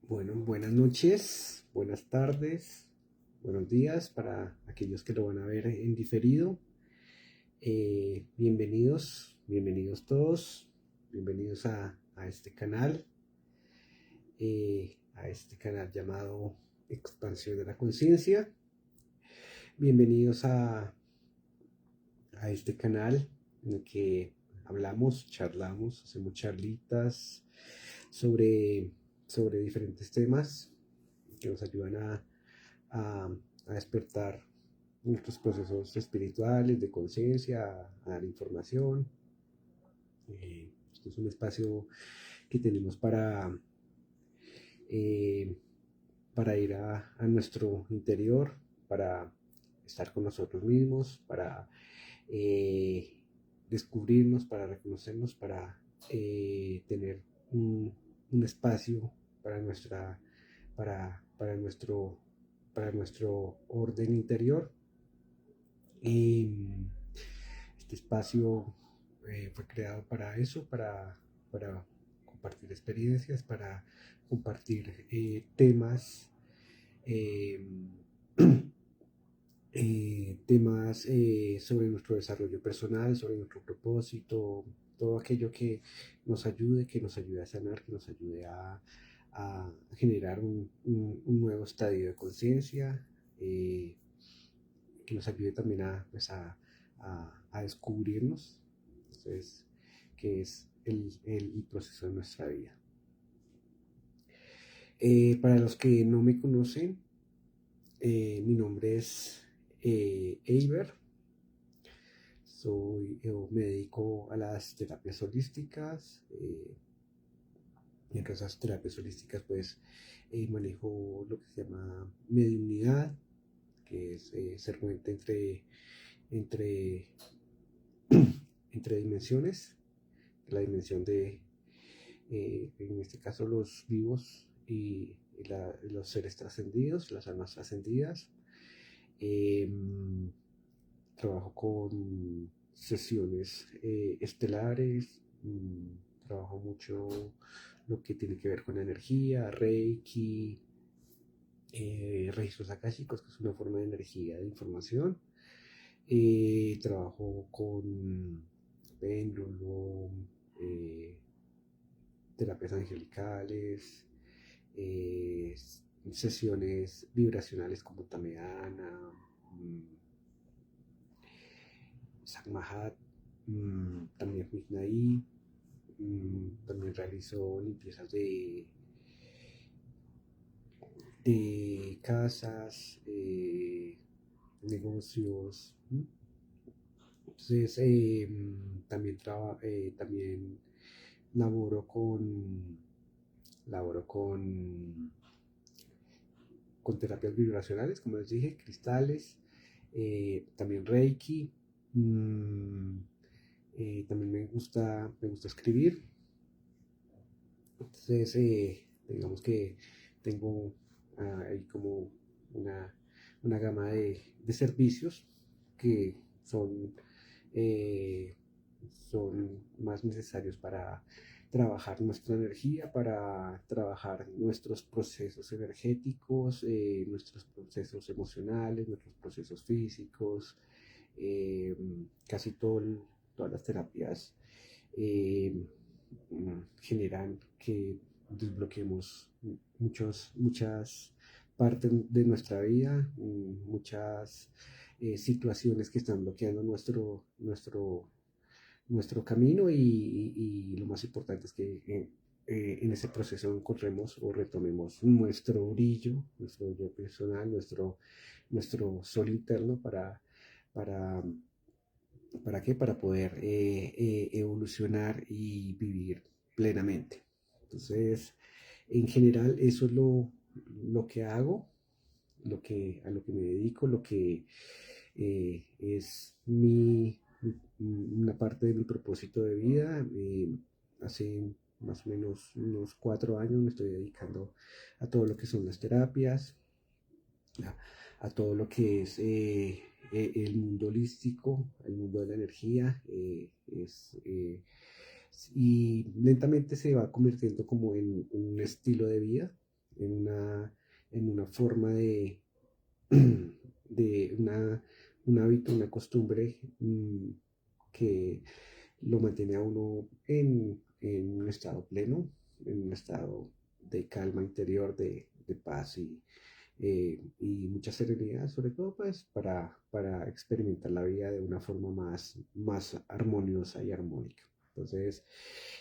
Bueno, buenas noches, buenas tardes, buenos días para aquellos que lo van a ver en diferido. Bienvenidos todos, bienvenidos a este canal, llamado Expansión de la Conciencia. Bienvenidos a este canal en el que hablamos, charlamos, hacemos charlitas sobre, sobre diferentes temas que nos ayudan a, a despertar nuestros procesos espirituales, de conciencia, a dar información. Esto es un espacio que tenemos eh, para ir a nuestro interior, para estar con nosotros mismos, para eh, descubrirnos, para reconocernos, para tener un espacio para para nuestro, para nuestro orden interior. Y este espacio fue creado para eso, para compartir experiencias, para compartir temas, eh, sobre nuestro desarrollo personal, sobre nuestro propósito, todo aquello que nos ayude a sanar, que nos ayude a generar un nuevo estadio de conciencia, eh, que nos ayude también a descubrirnos, entonces, que es el proceso de nuestra vida. Para los que no me conocen, mi nombre es Eiber. Me dedico a las terapias holísticas. Entre esas terapias holísticas, pues manejo lo que se llama mediunidad, que es ser puente entre, entre dimensiones, la dimensión en este caso, los vivos y los seres trascendidos, las almas trascendidas. Eh, Trabajo con sesiones estelares, trabajo mucho lo que tiene que ver con energía, Reiki, registros akáshicos, que es una forma de energía de información. Trabajo con péndulo, eh, terapias angelicales, eh, sesiones vibracionales como Tameana, Sagmahat, también Midnight. También realizo limpiezas de casas, negocios. Entonces, también laboro laboro con terapias vibracionales, como les dije, cristales, también Reiki. mm, También me gusta escribir. Entonces, digamos que tengo ahí como una, una gama de servicios que eh, son más necesarios para trabajar nuestra energía, para trabajar nuestros procesos energéticos, nuestros procesos emocionales, nuestros procesos físicos. eh, Casi todas las terapias eh, generan que desbloqueemos muchas partes de nuestra vida, muchas situaciones que están bloqueando nuestro camino, y lo más importante es que en ese proceso encontremos o retomemos nuestro yo personal, nuestro sol interno para, ¿para qué? Para poder evolucionar y vivir plenamente. Entonces, en general, eso es lo que hago, a lo que me dedico, lo que es una parte de mi propósito de vida. Hace más o menos unos 4 años me estoy dedicando a todo lo que son las terapias, a todo lo que es el mundo holístico, el mundo de la energía. Y lentamente se va convirtiendo como en un estilo de vida. en una forma de un hábito, una costumbre que lo mantiene a uno en un estado pleno, en un estado de calma interior, de paz y mucha serenidad, sobre todo pues para experimentar la vida de una forma más armoniosa y armónica. Entonces,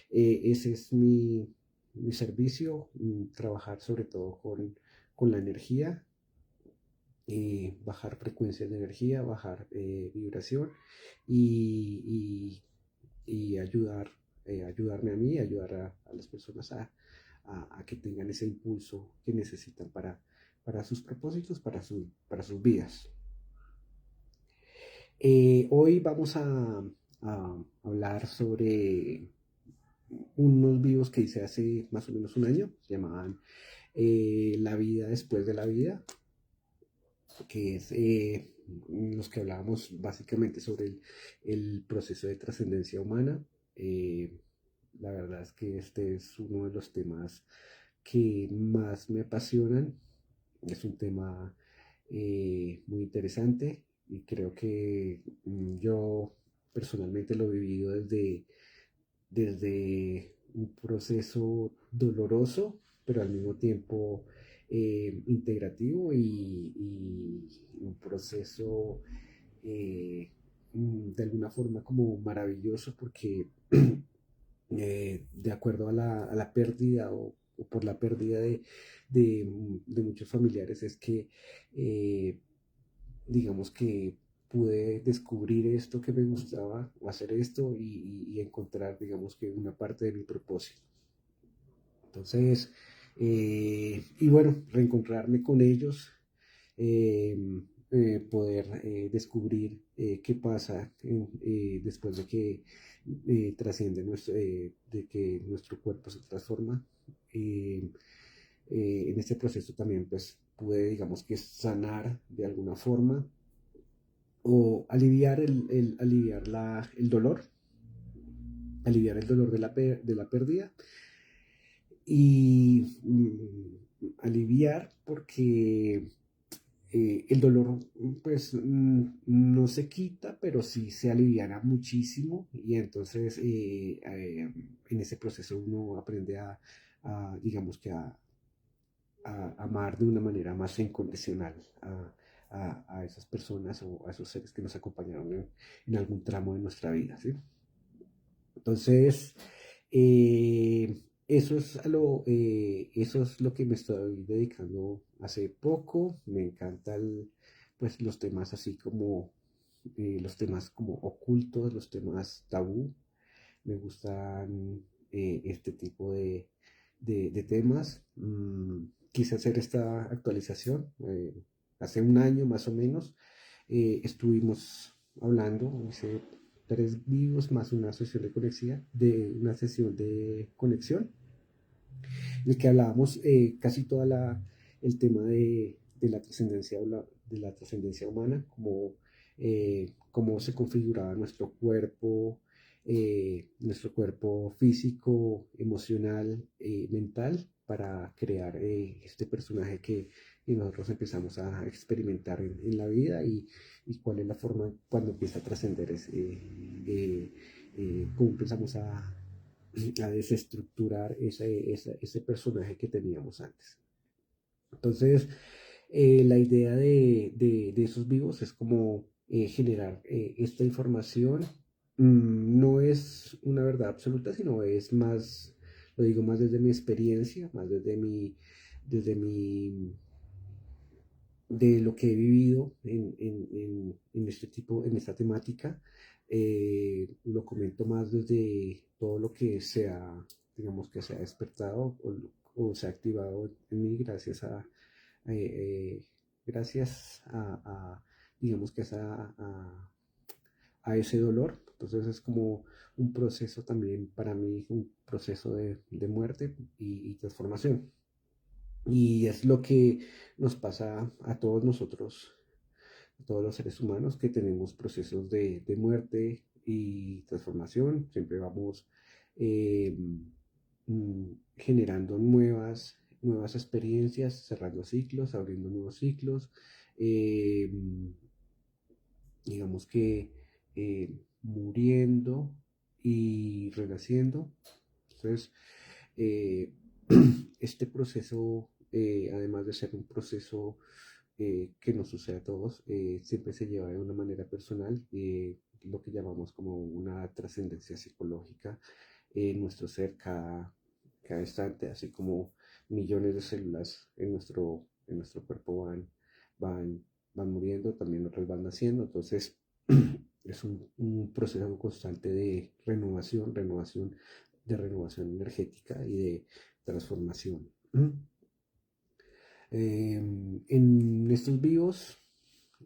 ese es mi servicio, trabajar sobre todo con la energía, bajar frecuencias de energía, bajar vibración y, y ayudarme a mí, ayudar a las personas a que tengan ese impulso que necesitan para sus propósitos, para sus vidas. Hoy vamos a hablar sobre unos vivos que hice hace más o menos un año, se llamaban La vida después de la vida, que es los que hablábamos básicamente sobre el proceso de trascendencia humana. Eh, la verdad es que este es uno de los temas que más me apasionan. Es un tema muy interesante y creo que yo personalmente lo he vivido desde un proceso doloroso, pero al mismo tiempo integrativo y un proceso de alguna forma como maravilloso porque de acuerdo a la pérdida o por la pérdida de muchos familiares es que digamos que pude descubrir esto que me gustaba o hacer esto y encontrar, digamos que una parte de mi propósito. Entonces, y bueno, reencontrarme con ellos, eh, poder descubrir qué pasa después de que trasciende de que nuestro cuerpo se transforma. Eh, en este proceso también pues pude, digamos que sanar de alguna forma o aliviar aliviar el dolor de de la pérdida y aliviar porque el dolor pues no se quita, pero sí se aliviana muchísimo y entonces en ese proceso uno aprende digamos que a amar de una manera más incondicional a esas personas o a esos seres que nos acompañaron en algún tramo de nuestra vida, ¿sí? Entonces, eso es lo que me estoy dedicando hace poco. Me encantan pues los temas así como los temas como ocultos, los temas tabú. Me gustan este tipo de temas. Quise hacer esta actualización hace un año más o menos. Estuvimos hablando, hice 3 vivos más una sesión una sesión de conexión, en el que hablábamos casi el tema de la trascendencia de la trascendencia humana, cómo se configuraba nuestro cuerpo físico, emocional, mental, para crear este personaje que nosotros empezamos a experimentar en la vida y cuál es la forma cuando empieza a trascender cómo empezamos a desestructurar ese personaje que teníamos antes. Entonces, la idea de esos vivos es como generar esta información. No es una verdad absoluta, sino es más, lo digo más desde mi experiencia, más desde mi, de lo que he vivido en este tipo, en esta temática. Lo comento más desde todo lo que digamos que se ha despertado o se ha activado en mí eh, eh, gracias digamos que a ese dolor. Entonces es como un proceso también para mí, un proceso de muerte y transformación. Y es lo que nos pasa a todos nosotros, a todos los seres humanos que tenemos procesos de muerte y transformación. Siempre vamos eh, generando nuevas experiencias, cerrando ciclos, abriendo nuevos ciclos, eh, digamos que muriendo y renaciendo. Entonces, eh, este proceso, además de ser un proceso que nos sucede a todos, siempre se lleva de una manera personal, lo que llamamos como una trascendencia psicológica en nuestro ser cada instante, así como millones de células en nuestro cuerpo van, van muriendo, también otras van naciendo, entonces es un proceso constante de renovación energética y de transformación. En estos vivos,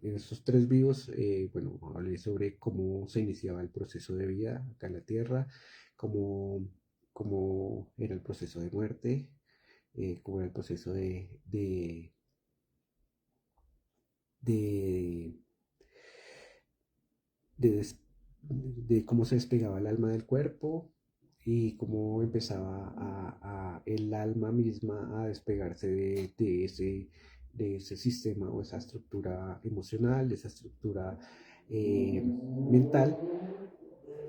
en estos tres vivos, bueno, hablé sobre cómo se iniciaba el proceso de vida acá en la Tierra, cómo, cómo era el proceso de muerte, cómo era el proceso de, de, des- de cómo se despegaba el alma del cuerpo y cómo empezaba el alma misma a despegarse de ese sistema o esa estructura emocional, de esa estructura mental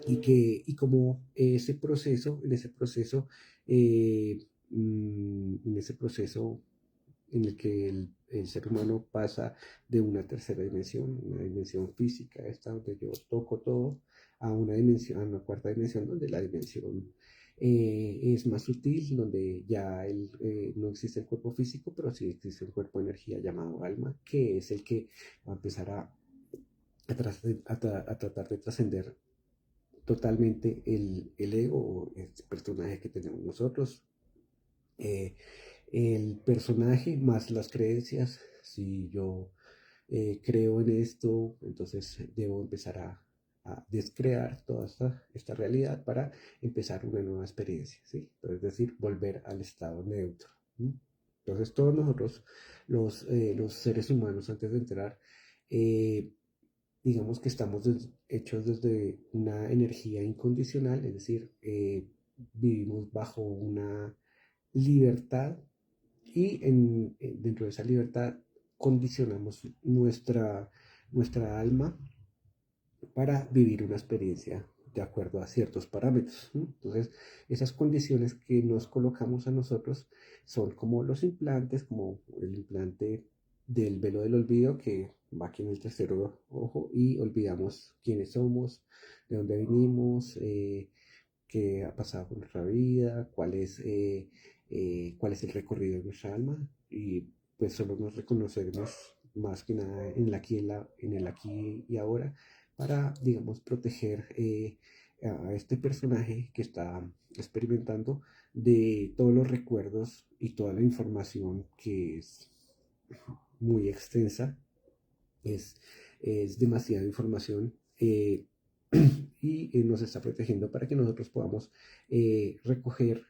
y como en ese proceso en el que el ser humano pasa de una tercera dimensión, una dimensión física, esta donde yo toco todo, a una cuarta dimensión donde la dimensión es más sutil, donde ya no existe el cuerpo físico, pero sí existe un cuerpo de energía llamado alma, que es el que va a empezar a tratar de trascender totalmente el ego, este personaje que tenemos nosotros, eh, el personaje más las creencias. Si yo creo en esto, entonces debo empezar a descrear toda esta realidad para empezar una nueva experiencia, ¿sí? Entonces, es decir, volver al estado neutro. ¿Sí? Entonces, todos nosotros, los seres humanos, antes de entrar, eh, digamos que estamos hechos desde una energía incondicional, es decir, vivimos bajo una libertad y dentro de esa libertad condicionamos nuestra alma para vivir una experiencia de acuerdo a ciertos parámetros. ¿No? Entonces, esas condiciones que nos colocamos a nosotros son como los implantes, como el implante del velo del olvido que va aquí en el tercer ojo y olvidamos quiénes somos, de dónde venimos, qué ha pasado con nuestra vida, cuál es el recorrido de nuestra alma y pues solo nos reconoceremos más que nada en el aquí y ahora para, digamos, proteger a este personaje que está experimentando de todos los recuerdos y toda la información que es muy extensa, es, es demasiada información y nos está protegiendo para que nosotros podamos recoger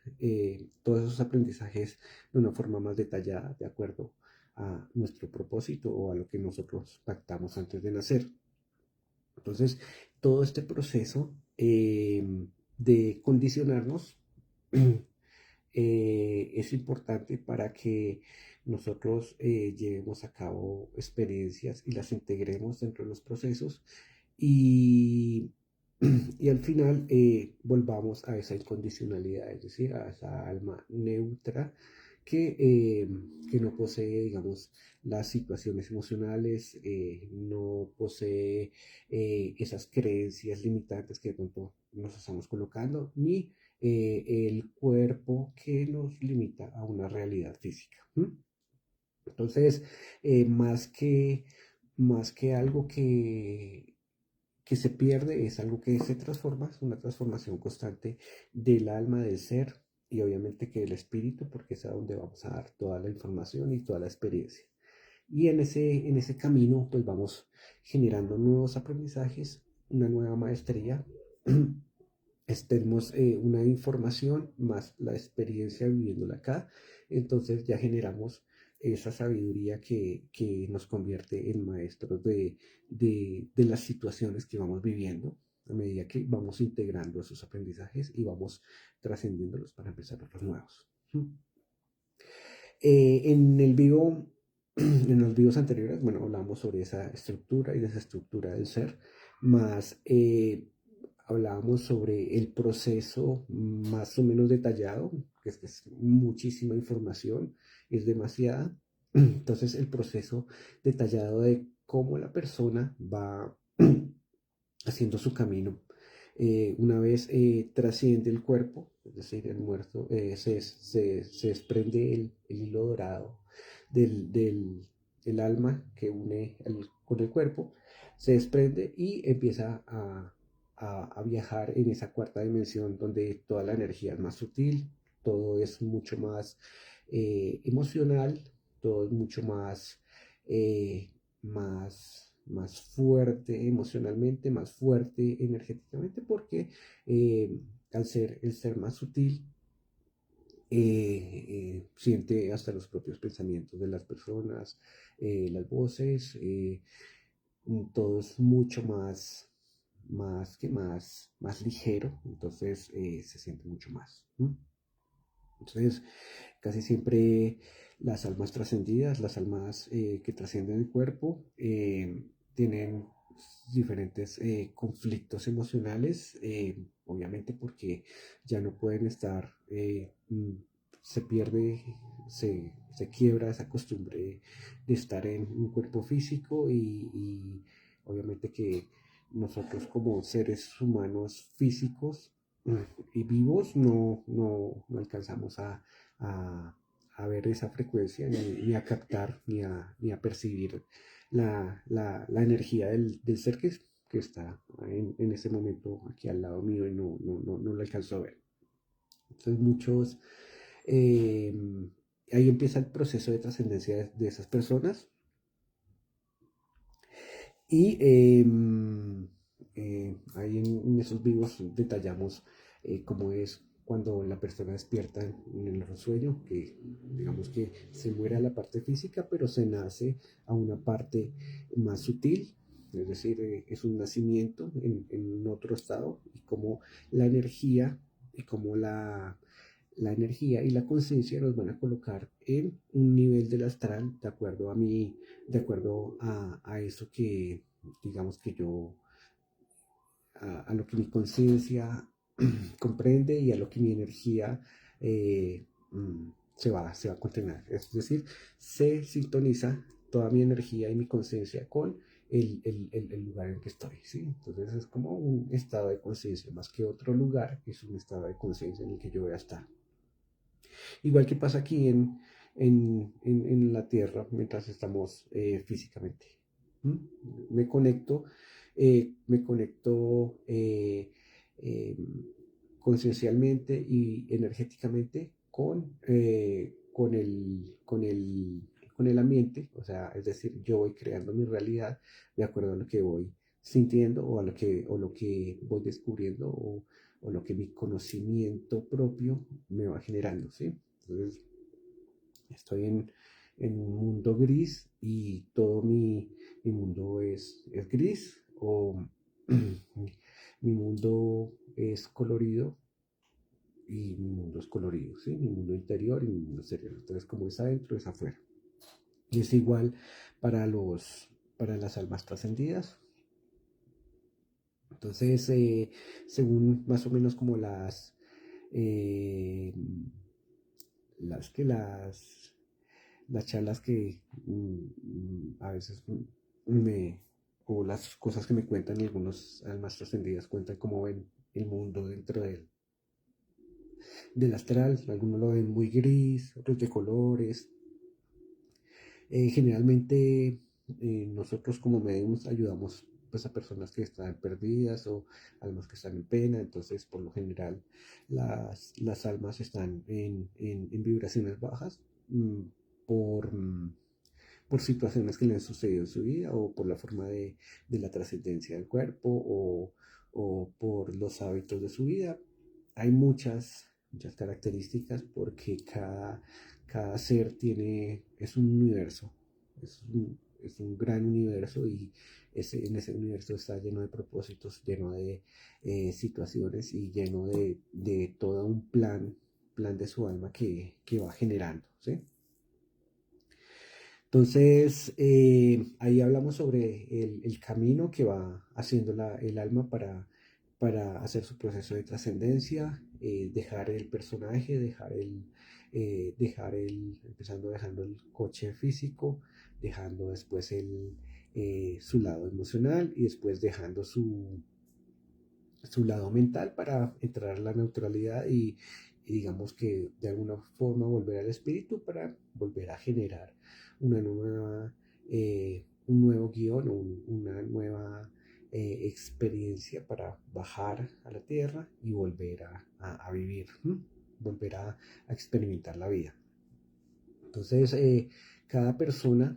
todos esos aprendizajes de una forma más detallada de acuerdo a nuestro propósito o a lo que nosotros pactamos antes de nacer. Entonces, todo este proceso de condicionarnos es importante para que nosotros llevemos a cabo experiencias y las integremos dentro de los procesos y, y al final volvamos a esa incondicionalidad, es decir, a esa alma neutra que no posee, digamos, las situaciones emocionales, no posee esas creencias limitantes que de pronto nos estamos colocando, ni el cuerpo que nos limita a una realidad física. ¿M? Entonces, eh, más que, más que algo que se pierde, es algo que se transforma, es una transformación constante del alma, del ser y obviamente que del espíritu, porque es a donde vamos a dar toda la información y toda la experiencia. Y en ese camino, pues vamos generando nuevos aprendizajes, una nueva maestría. Tenemos una información más la experiencia viviéndola acá, entonces ya generamos esa sabiduría que nos convierte en maestros de las situaciones que vamos viviendo a medida que vamos integrando esos aprendizajes y vamos trascendiéndolos para empezar otros nuevos. En el vivo, en los vivos anteriores, bueno, hablamos sobre esa estructura y desestructura del ser, más hablábamos sobre el proceso más o menos detallado, que es muchísima información, es demasiada. Entonces, el proceso detallado de cómo la persona va haciendo su camino. Una vez trasciende el cuerpo, es decir, el muerto, se desprende el hilo dorado del alma que une con el cuerpo, se desprende y empieza a viajar en esa cuarta dimensión donde toda la energía es más sutil, todo es mucho más emocional, todo es mucho eh, más fuerte emocionalmente, más fuerte energéticamente, porque al ser el ser más sutil, siente hasta los propios pensamientos de las personas, las voces, todo es mucho más ligero, entonces se siente mucho más. ¿No? Entonces, casi siempre las almas trascendidas, las almas que trascienden el cuerpo, tienen diferentes conflictos emocionales, obviamente porque ya no pueden estar, se pierde, se quiebra esa costumbre de estar en un cuerpo físico y obviamente que nosotros como seres humanos físicos y vivos no alcanzamos a, a ver esa frecuencia, ni a captar, ni a percibir la energía del ser que está en ese momento aquí al lado mío y no lo alcanzo a ver. Entonces eh, ahí empieza el proceso de trascendencia de esas personas y ahí en esos vivos detallamos cómo es cuando la persona despierta en el sueño, que digamos que se muere a la parte física, pero se nace a una parte más sutil, es decir, es un nacimiento en otro estado, y cómo la energía y cómo la energía y la conciencia nos van a colocar en un nivel del astral de acuerdo a mí, de acuerdo a eso que, digamos que yo, a lo que mi conciencia comprende y a lo que mi energía se va a contener. Es decir, se sintoniza toda mi energía y mi conciencia con el lugar en que estoy, ¿sí? Entonces es como un estado de conciencia, más que otro lugar, es un estado de conciencia en el que yo voy a estar. Igual que pasa aquí en la Tierra mientras estamos físicamente. ¿Mm? Me conecto, me conecto conciencialmente y energéticamente con el ambiente, o sea, es decir, yo voy creando mi realidad de acuerdo a lo que voy sintiendo o lo que voy descubriendo o lo que mi conocimiento propio me va generando, ¿sí? Entonces, estoy en un mundo gris y todo mi mundo es gris o mi mundo es colorido y mi mundo es colorido, ¿sí? Mi mundo interior y mi mundo exterior. Entonces, como es adentro, es afuera. Y es igual para las almas trascendidas. Entonces, según más o menos como eh, las charlas que a veces me, o las cosas que me cuentan algunos almas trascendidas, cuentan cómo ven el mundo dentro del astral. Algunos lo ven muy gris, otros de colores. Generalmente nosotros como mediums ayudamos pues, a personas que están perdidas o almas que están en pena, entonces por lo general las almas están en vibraciones bajas mm, por, mm, por situaciones que le han sucedido en su vida o por la forma de la trascendencia del cuerpo o por los hábitos de su vida. Hay muchas características porque cada ser es un universo, es un gran universo y en ese universo está lleno de propósitos, lleno de situaciones y lleno de todo un plan de su alma que va generando, ¿sí? Entonces, ahí hablamos sobre el camino que va haciendo el alma para hacer su proceso de trascendencia, dejar el personaje, empezando dejando el coche físico, dejando después su lado emocional y después dejando su lado mental para entrar a la neutralidad y digamos que de alguna forma volver al espíritu para volver a generar una nueva, un nuevo guión o una nueva experiencia para bajar a la tierra y volver a vivir, volver a experimentar la vida. Entonces, cada persona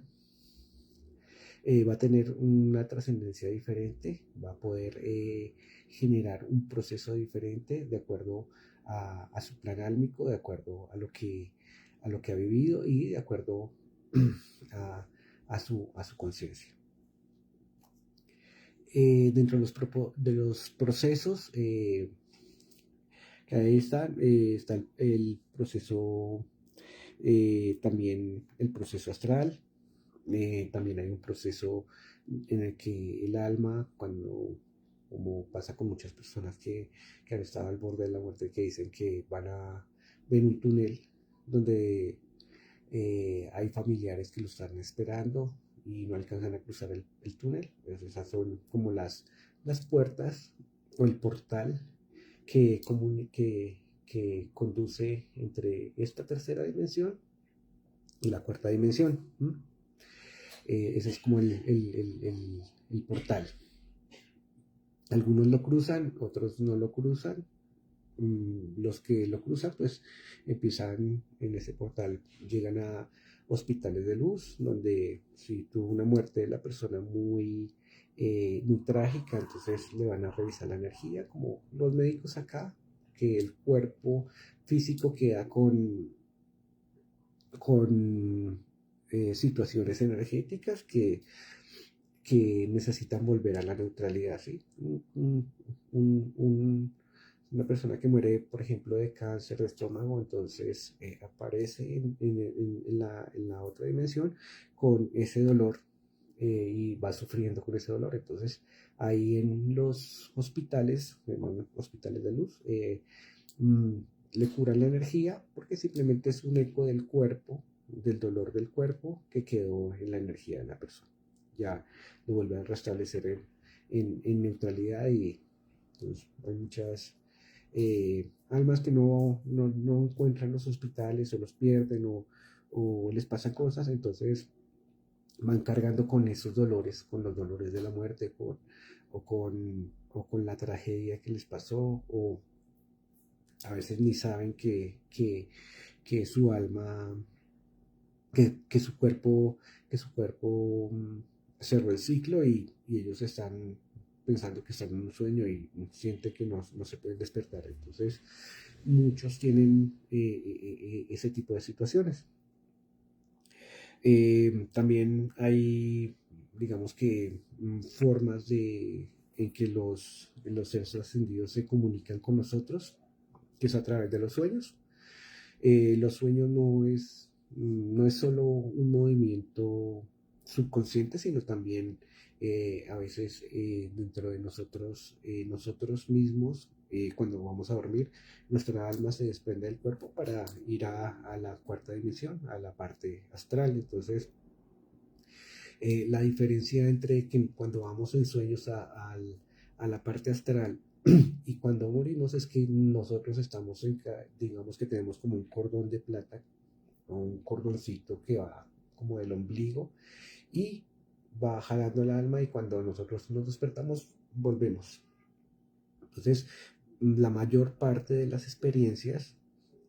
va a tener una trascendencia diferente, va a poder generar un proceso diferente de acuerdo a su plan álmico, de acuerdo a lo que ha vivido y de acuerdo a, a su conciencia. Dentro de los procesos que ahí están, está el proceso, también el proceso astral. También hay un proceso en el que el alma, cuando, como pasa con muchas personas que han estado al borde de la muerte, que dicen que van a ver un túnel donde hay familiares que lo están esperando y no alcanzan a cruzar el túnel. Entonces, esas son como las puertas o el portal que conduce entre esta tercera dimensión y la cuarta dimensión. Ese es como el portal. Algunos lo cruzan, otros no lo cruzan. Los que lo cruzan, pues empiezan en ese portal, llegan a hospitales de luz, donde si tuvo una muerte de la persona muy trágica, entonces le van a revisar la energía, como los médicos acá, que el cuerpo físico queda con situaciones energéticas que necesitan volver a la neutralidad, ¿sí? Una persona que muere, por ejemplo, de cáncer de estómago, entonces aparece en la otra dimensión con ese dolor y va sufriendo con ese dolor. Entonces, ahí en los hospitales, hospitales de luz, mm, le curan la energía porque simplemente es un eco del cuerpo, del dolor del cuerpo que quedó en la energía de la persona. Ya lo vuelve a restablecer en neutralidad y pues, hay muchas almas que no encuentran los hospitales o los pierden o les pasan cosas, entonces van cargando con esos dolores, con los dolores de la muerte, o con la tragedia que les pasó, o a veces ni saben que su alma, que su cuerpo cerró el ciclo y ellos están pensando que están en un sueño y sienten que no se pueden despertar. Entonces, muchos tienen ese tipo de situaciones. También hay, digamos que, formas en que los seres ascendidos se comunican con nosotros, que es a través de los sueños. Los sueños no es solo un movimiento subconsciente, sino también a veces dentro de nosotros mismos, cuando vamos a dormir, nuestra alma se desprende del cuerpo para ir a la cuarta dimensión, a la parte astral. Entonces, la diferencia entre que cuando vamos en sueños a la parte astral y cuando morimos es que nosotros estamos digamos que tenemos como un cordón de plata o un cordoncito que va como del ombligo y va jalando el alma y cuando nosotros nos despertamos volvemos. Entonces, la mayor parte de las experiencias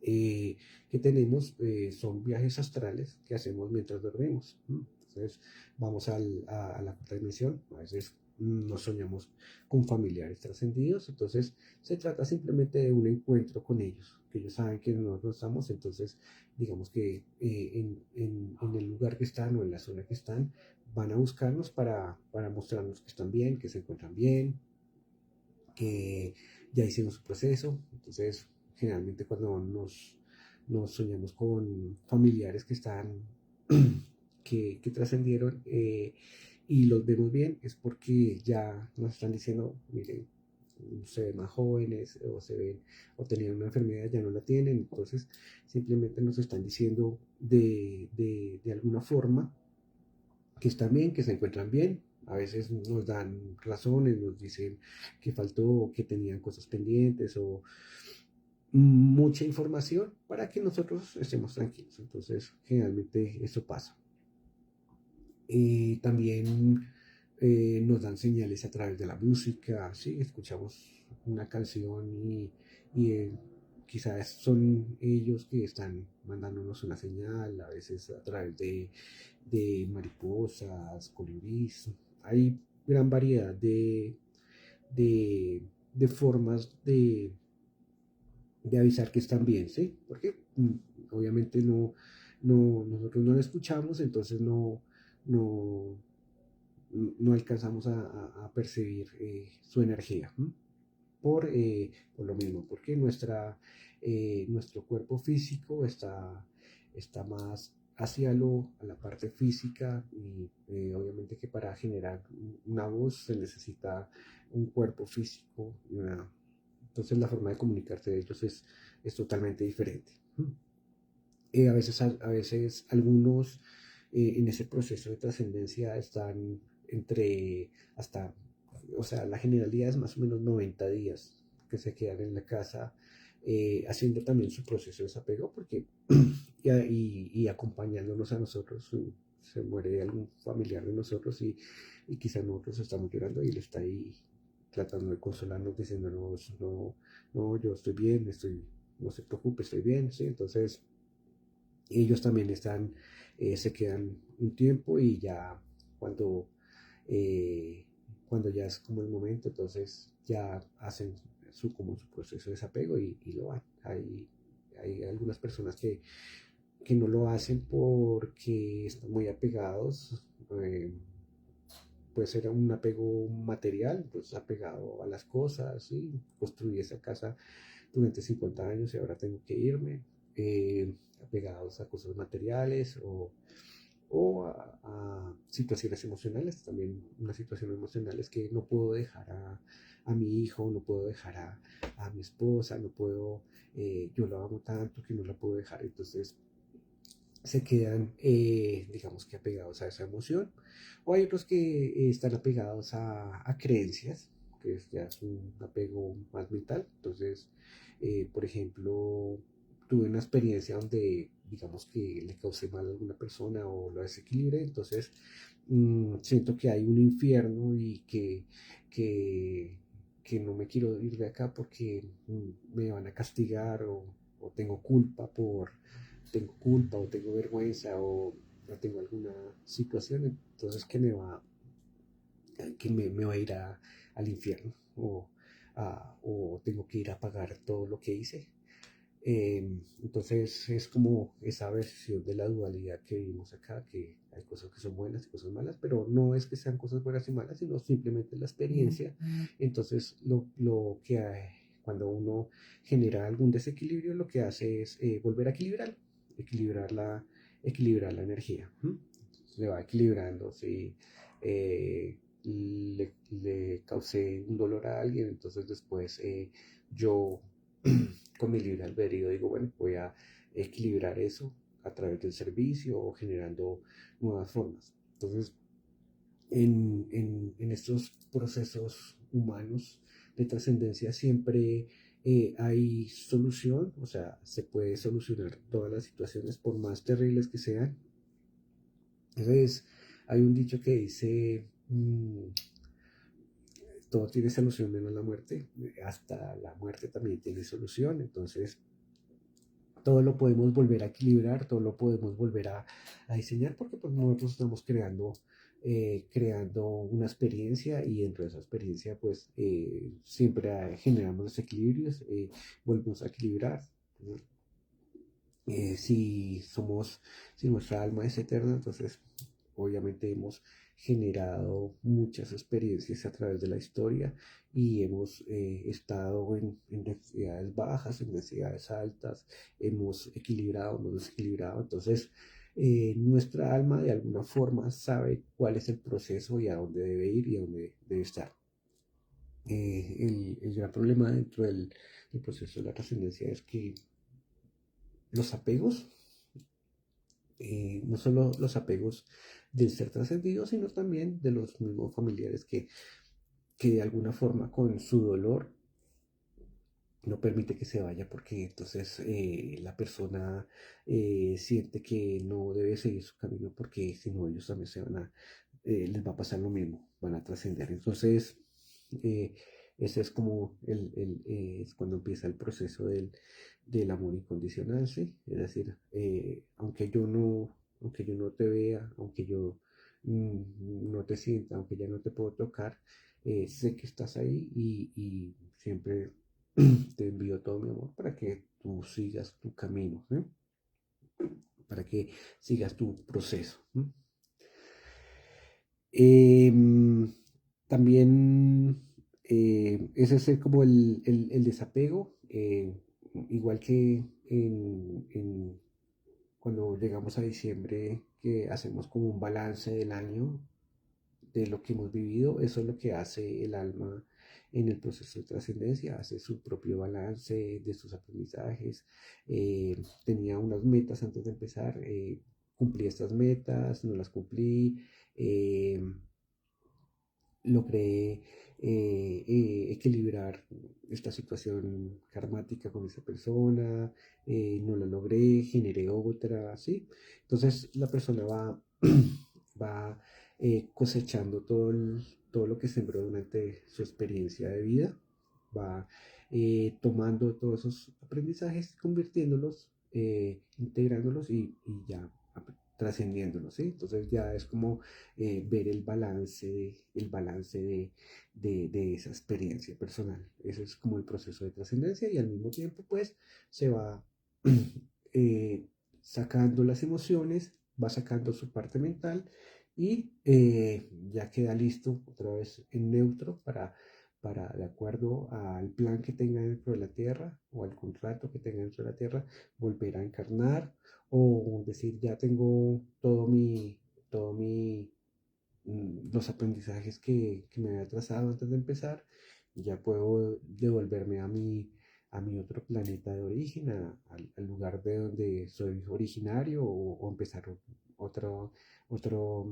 que tenemos son viajes astrales que hacemos mientras dormimos. Entonces, vamos a la cuarta dimensión, a veces nos soñamos con familiares trascendidos, entonces se trata simplemente de un encuentro con ellos, que ellos saben que nosotros estamos, entonces digamos que en el lugar que están o en la zona que están, van a buscarnos para mostrarnos que están bien, que se encuentran bien, que ya hicieron su proceso. Entonces, generalmente cuando nos soñamos con familiares que están, que trascendieron y los vemos bien, es porque ya nos están diciendo, miren, se ven más jóvenes o se ven o tenían una enfermedad, ya no la tienen, entonces simplemente nos están diciendo de alguna forma que están bien, que se encuentran bien. A veces nos dan razones, nos dicen que faltó, que tenían cosas pendientes o mucha información para que nosotros estemos tranquilos. Entonces, generalmente eso pasa. También nos dan señales a través de la música, ¿sí? Escuchamos una canción y quizás son ellos que están mandándonos una señal, a veces a través de mariposas, colibríes. Hay gran variedad de formas de avisar que están bien, ¿sí? Porque obviamente nosotros no la escuchamos, entonces no, no alcanzamos a percibir su energía. ¿M? Por lo mismo, porque nuestro cuerpo físico está más hacia a la parte física y obviamente que para generar una voz se necesita un cuerpo físico entonces la forma de comunicarse de ellos es totalmente diferente. A veces algunos en ese proceso de trascendencia están entre hasta, o sea, la generalidad es más o menos 90 días que se quedan en la casa haciendo también su proceso de desapego porque y acompañándonos a nosotros. Se muere algún familiar de nosotros y quizás nosotros estamos llorando y él está ahí tratando de consolarnos, diciéndonos, no, no, yo estoy bien, no se preocupe, estoy bien, ¿sí? Entonces, ellos también se quedan un tiempo y ya cuando, eh, cuando ya es como el momento, entonces ya hacen como su proceso de desapego y lo van. Hay algunas personas que no lo hacen porque están muy apegados. Puede ser un apego material, pues apegado a las cosas, ¿sí? Construí esa casa durante 50 años y ahora tengo que irme, apegados a cosas materiales o a situaciones emocionales, también unas situaciones emocionales que no puedo dejar a mi hijo, no puedo dejar a mi esposa, no puedo, yo la amo tanto que no la puedo dejar, entonces se quedan, digamos que apegados a esa emoción, o hay otros que están apegados a creencias, ya es un apego más mental. Entonces, por ejemplo, tuve una experiencia donde, digamos que le causé mal a alguna persona o lo desequilibre, entonces siento que hay un infierno y que, que no me quiero ir de acá porque me van a castigar o tengo culpa o tengo vergüenza o tengo alguna situación, entonces me va a ir al infierno o tengo que ir a pagar todo lo que hice. Entonces es como esa versión de la dualidad que vivimos acá, que hay cosas que son buenas y cosas malas, pero no es que sean cosas buenas y malas, sino simplemente la experiencia. Entonces lo que hay, cuando uno genera algún desequilibrio, lo que hace es volver a equilibrar equilibrar la energía. Se va equilibrando. Si le causé un dolor a alguien, entonces después yo con mi libre albedrío digo, bueno, voy a equilibrar eso a través del servicio o generando nuevas formas. Entonces, en estos procesos humanos de trascendencia siempre hay solución, o sea, se puede solucionar todas las situaciones por más terribles que sean. Entonces, hay un dicho que dice, todo tiene solución menos la muerte, hasta la muerte también tiene solución, entonces todo lo podemos volver a equilibrar, todo lo podemos volver a diseñar porque pues, nosotros estamos creando una experiencia y dentro de esa experiencia pues siempre generamos desequilibrios, volvemos a equilibrar. ¿No? Si si nuestra alma es eterna, entonces obviamente hemos generado muchas experiencias a través de la historia y hemos estado en densidades bajas, en densidades altas, hemos equilibrado, hemos desequilibrado. Entonces, nuestra alma de alguna forma sabe cuál es el proceso y a dónde debe ir y a dónde debe estar. El gran problema dentro del proceso de la trascendencia es que los apegos, no solo los apegos del ser trascendido, sino también de los mismos familiares que de alguna forma con su dolor no permite que se vaya porque entonces la persona siente que no debe seguir su camino porque si no ellos también les va a pasar lo mismo, van a trascender. Entonces, eh, ese es como es cuando empieza el proceso del amor incondicional, ¿sí? Es decir, aunque yo no te vea, aunque yo no te sienta, aunque ya no te puedo tocar, sé que estás ahí y siempre te envío todo mi amor para que tú sigas tu camino, ¿eh? Para que sigas tu proceso. Em, También ese es como el desapego, igual que cuando llegamos a diciembre, que hacemos como un balance del año, de lo que hemos vivido, eso es lo que hace el alma en el proceso de trascendencia, hace su propio balance de sus aprendizajes. Tenía unas metas antes de empezar, cumplí estas metas, no las cumplí, eh, logré equilibrar esta situación karmática con esa persona, no la logré, generé otra, ¿sí? Entonces la persona va cosechando todo lo que sembró durante su experiencia de vida, va tomando todos esos aprendizajes, convirtiéndolos, integrándolos y ya trascendiéndolos, ¿sí? Entonces ya es como ver el balance de esa experiencia personal. Ese es como el proceso de trascendencia y al mismo tiempo pues se va eh, sacando las emociones, va sacando su parte mental y ya queda listo otra vez en neutro para, de acuerdo al plan que tenga dentro de la Tierra o al contrato que tenga dentro de la Tierra, volver a encarnar o decir, ya tengo todo mi, los aprendizajes que me había trazado antes de empezar, ya puedo devolverme a mi otro planeta de origen, al lugar de donde soy originario o empezar otro, otro,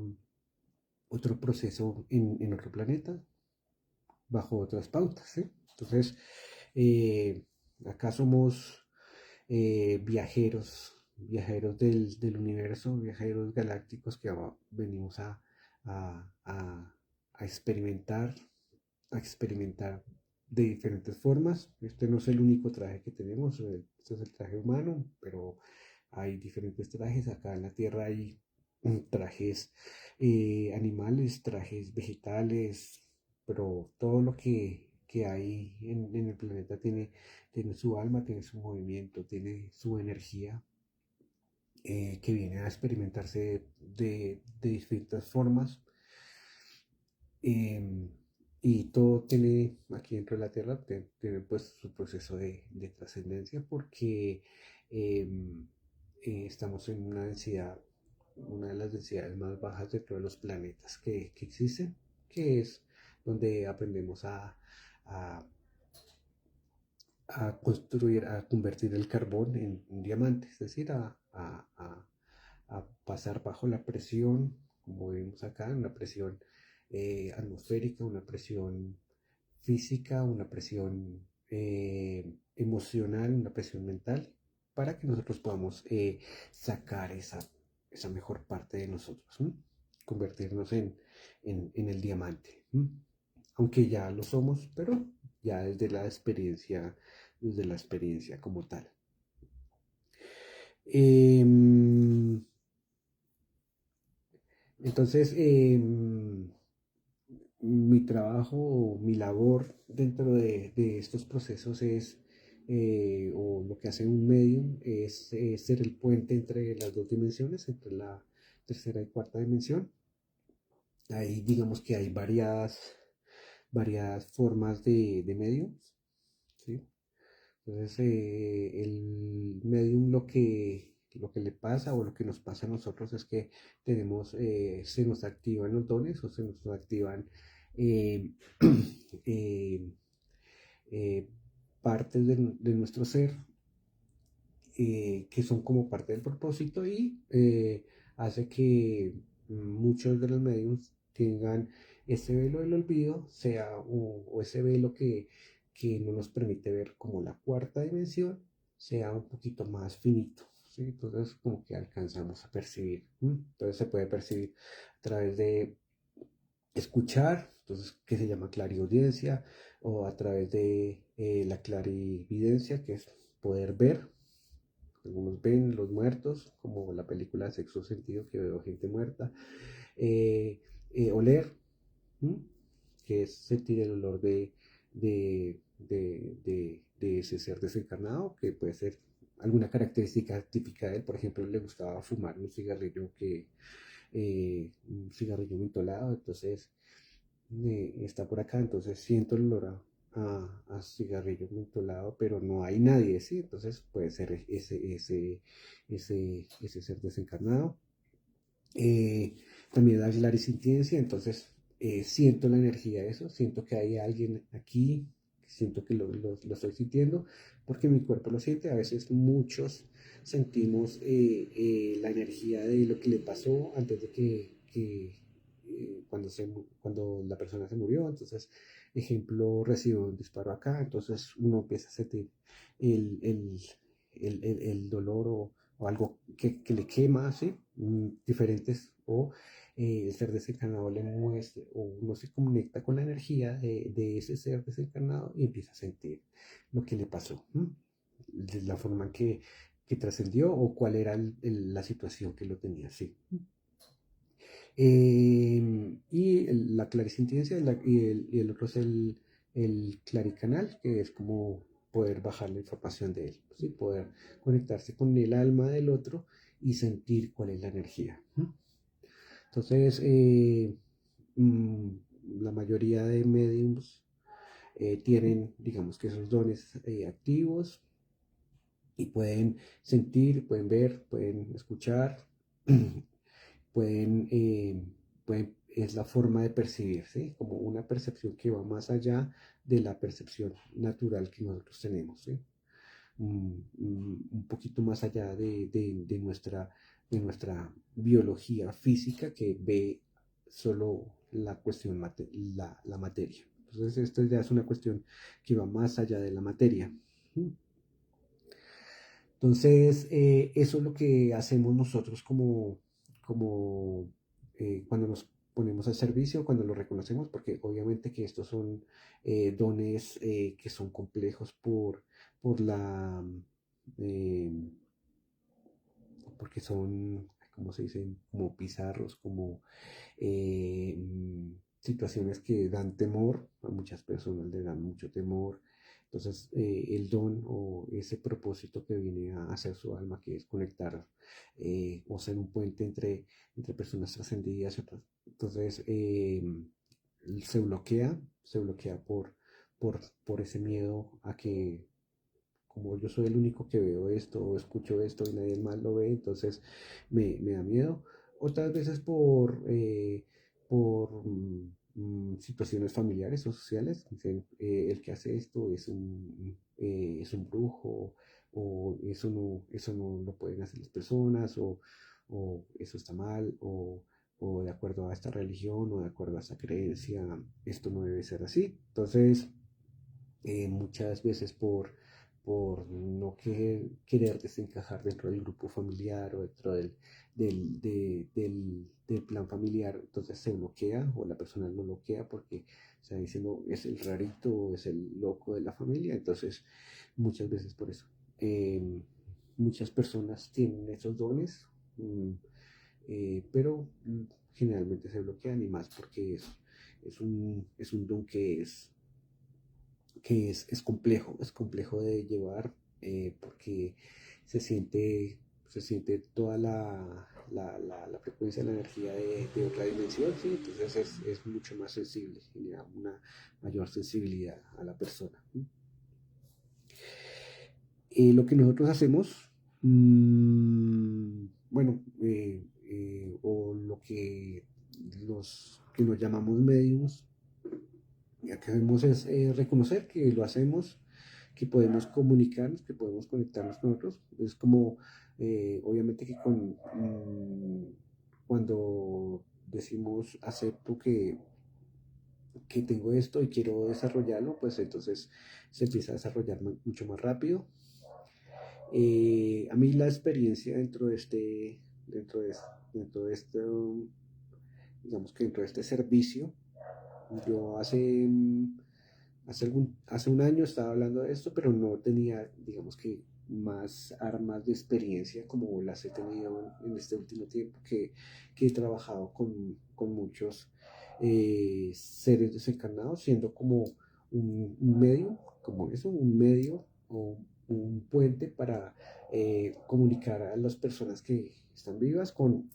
otro proceso en otro planeta bajo otras pautas, ¿sí? Entonces, eh, acá somos viajeros del universo, viajeros galácticos que venimos a, a- a experimentar, a experimentar de diferentes formas. Este no es el único traje que tenemos, este es el traje humano, pero hay diferentes trajes. Acá en la Tierra hay trajes animales, trajes vegetales, pero todo lo que hay en el planeta tiene su alma, tiene su movimiento, tiene su energía, que viene a experimentarse de distintas formas. eh, y todo tiene, aquí dentro de la Tierra, tiene pues su proceso de trascendencia porque eh, estamos en una de las densidades más bajas de todos los planetas que existen, que es donde aprendemos a a convertir el carbón en diamante, es decir, a pasar bajo la presión, como vemos acá, una presión atmosférica, una presión física, una presión emocional, una presión mental, para que nosotros podamos sacar esa mejor parte de nosotros, ¿m? Convertirnos en el diamante. ¿M? Aunque ya lo somos, pero ya desde la experiencia como tal. Em, entonces, mi trabajo o mi labor dentro de estos procesos o lo que hace un medium, es ser el puente entre las dos dimensiones, entre la tercera y cuarta dimensión. Ahí digamos que hay varias formas de mediums, ¿sí? Entonces, el medium lo que le pasa o lo que nos pasa a nosotros es que se nos activan los dones o se nos activan eh, eh, eh, partes de nuestro ser que son como parte del propósito y hace que muchos de los medios tengan ese velo del olvido, o ese velo que no nos permite ver como la cuarta dimensión, sea un poquito más finito. ¿Sí? Entonces como que alcanzamos a percibir. Entonces se puede percibir a través de escuchar, entonces que se llama clariaudiencia, o a través de la clarividencia, que es poder ver. Algunos ven los muertos, como la película Sexto Sentido, que veo gente muerta. Oler, ¿m? Que es sentir el olor de ese ser desencarnado, que puede ser alguna característica típica de él. Por ejemplo, le gustaba fumar un cigarrillo mentolado, entonces está por acá, entonces siento el olor a cigarrillo mentolado, pero no hay nadie, ¿sí? Entonces puede ser ese ser desencarnado. También la clarisintiencia, entonces siento la energía de eso, siento que hay alguien aquí, siento que lo estoy sintiendo, porque mi cuerpo lo siente. A veces muchos sentimos la energía de lo que le pasó antes de cuando la persona se murió. Entonces, ejemplo, recibió un disparo acá, entonces uno empieza a sentir el, el, el dolor o algo que le quema, ¿sí? Diferentes, o el ser desencarnado le muestra o uno se conecta con la energía de ese ser desencarnado y empieza a sentir lo que le pasó, de la forma que trascendió o cuál era la situación que lo tenía así. La clarisintiencia y el otro es el claricanal, que es como poder bajar la información de él, ¿sí? Poder conectarse con el alma del otro y sentir cuál es la energía. Entonces, mm, la mayoría de mediums tienen, digamos que esos dones activos y pueden sentir, pueden ver, pueden escuchar, pueden, es la forma de percibir, ¿sí? Como una percepción que va más allá de la percepción natural que nosotros tenemos, ¿sí? Un poquito más allá de nuestra biología física que ve solo la cuestión, la materia. Entonces, esto ya es una cuestión que va más allá de la materia. Entonces, eso es lo que hacemos nosotros como cuando nos ponemos al servicio, cuando lo reconocemos, porque obviamente que estos son dones que son complejos por la, eh, porque son, ¿cómo se dicen? Como pizarros, como situaciones que dan temor, a muchas personas le dan mucho temor. Entonces, el don o ese propósito que viene a hacer su alma, que es conectar o ser un puente entre personas trascendidas y otras. Entonces, se bloquea por ese miedo a que, como yo soy el único que veo esto o escucho esto y nadie más lo ve, entonces me da miedo. Otras veces por situaciones familiares o sociales. Dicen, el que hace esto es un brujo, o eso no lo pueden hacer las personas, o eso está mal, o de acuerdo a esta religión o de acuerdo a esta creencia, esto no debe ser así. Entonces, muchas veces por no querer desencajar dentro del grupo familiar o dentro del plan familiar, entonces se bloquea o la persona lo bloquea porque está diciendo es el rarito, es el loco de la familia. Entonces, muchas veces por eso. eh, Muchas personas tienen esos dones, pero generalmente se bloquean, y más porque es un don que es complejo de llevar, porque se siente toda la frecuencia de la energía de otra dimensión, ¿sí? Entonces es mucho más sensible, genera una mayor sensibilidad a la persona. Lo que nosotros hacemos, que nos llamamos mediums, ya que debemos es reconocer que lo hacemos, que podemos comunicarnos, que podemos conectarnos con otros. Es como, obviamente que cuando decimos acepto que tengo esto y quiero desarrollarlo, pues entonces se empieza a desarrollar mucho más rápido. A mí la experiencia dentro de, dentro de este, digamos que dentro de este servicio, yo hace un año estaba hablando de esto, pero no tenía, digamos que más armas de experiencia como las he tenido en este último tiempo, que he trabajado con muchos seres desencarnados, siendo como un medio, como eso, un medio o un puente para comunicar a las personas que están vivas con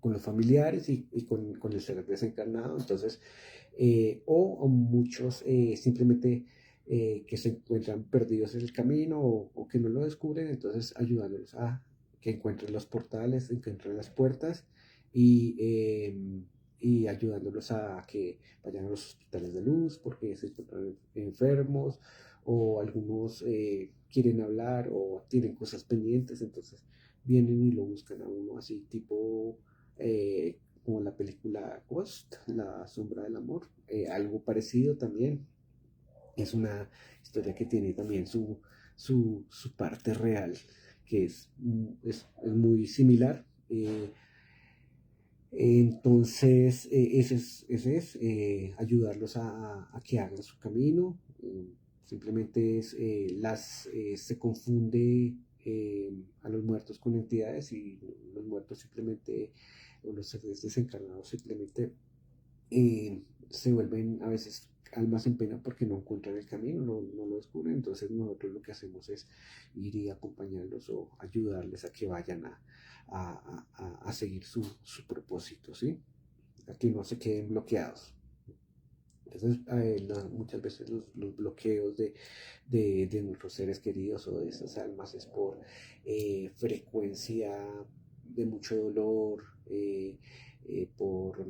los familiares y con el ser desencarnado. Entonces, o muchos simplemente que se encuentran perdidos en el camino o que no lo descubren, entonces ayudándolos a que encuentren los portales, encuentren las puertas y, y ayudándolos a que vayan a los hospitales de luz porque se encuentran enfermos o algunos quieren hablar o tienen cosas pendientes, entonces vienen y lo buscan a uno así tipo como la película Ghost, La sombra del amor, algo parecido también. Es una historia que tiene también su parte real, que es muy similar. Entonces, ayudarlos a que hagan su camino. Simplemente se confunde a los muertos con entidades y los muertos simplemente, o los seres desencarnados simplemente se vuelven a veces almas en pena porque no encuentran el camino, no lo descubren. Entonces nosotros lo que hacemos es ir y acompañarlos o ayudarles a que vayan a seguir su propósito, ¿sí? A que no se queden bloqueados. Entonces, muchas veces los bloqueos de nuestros seres queridos o de esas almas es por frecuencia de mucho dolor, por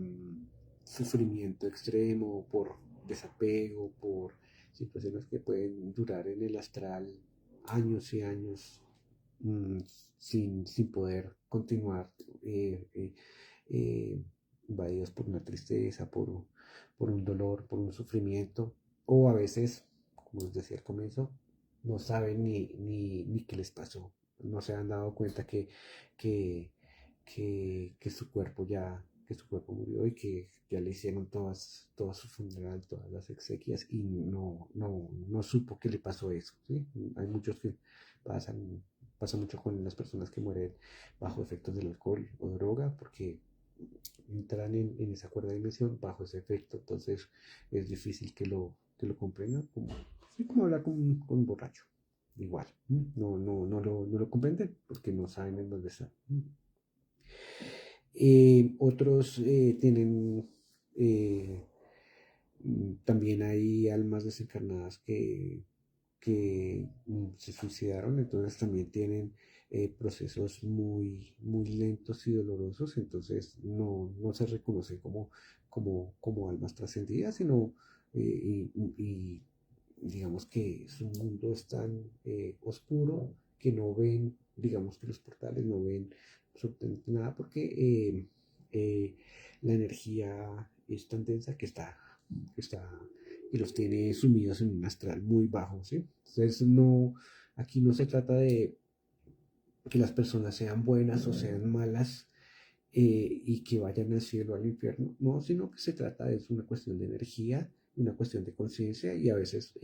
sufrimiento extremo, por desapego, por situaciones que pueden durar en el astral años y años mmm, sin poder continuar, eh, invadidos por una tristeza, por un dolor, por un sufrimiento, o a veces, como les decía al comienzo, no saben ni qué les pasó, no se han dado cuenta que, que su cuerpo que su cuerpo murió y que ya le hicieron toda su funeral, todas las exequias y no supo qué le pasó eso, ¿sí? Hay muchos que pasan, pasa mucho con las personas que mueren bajo efectos del alcohol o droga, porque entran en esa cuerda de dimensión bajo ese efecto, entonces es difícil que lo comprendan, como hablar con un borracho, igual, no lo comprenden porque no saben en dónde está. Otros tienen, eh, también hay almas desencarnadas que se suicidaron, entonces también tienen procesos muy lentos y dolorosos, entonces no se reconocen como almas trascendidas, sino y digamos que su mundo es tan oscuro que no ven, digamos que los portales no ven absolutamente nada porque la energía es tan densa que está y los tiene sumidos en un astral muy bajo, ¿sí? Entonces aquí no se trata de que las personas sean buenas o sean malas y que vayan al cielo o al infierno, no, sino que se trata de una cuestión de energía, una cuestión de conciencia y a veces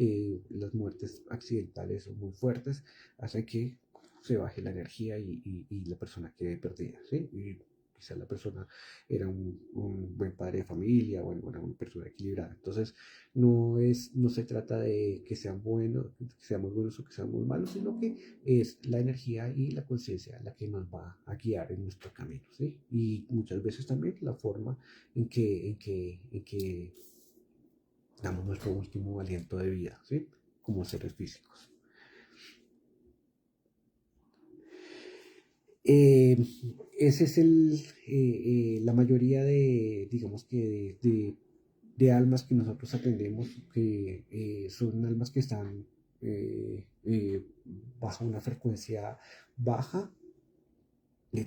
las muertes accidentales o muy fuertes hacen que se baje la energía y la persona quede perdida, ¿sí? Y quizá la persona era un buen padre de familia, bueno, era una persona equilibrada. Entonces, no se trata de que sean buenos, que seamos buenos o que seamos malos, sino que es la energía y la conciencia la que nos va a guiar en nuestro camino, ¿sí? Y muchas veces también la forma en que damos nuestro último aliento de vida, ¿sí? Como seres físicos. Eh, ese es la mayoría de, digamos que de almas que nosotros atendemos, que son almas que están bajo una frecuencia baja.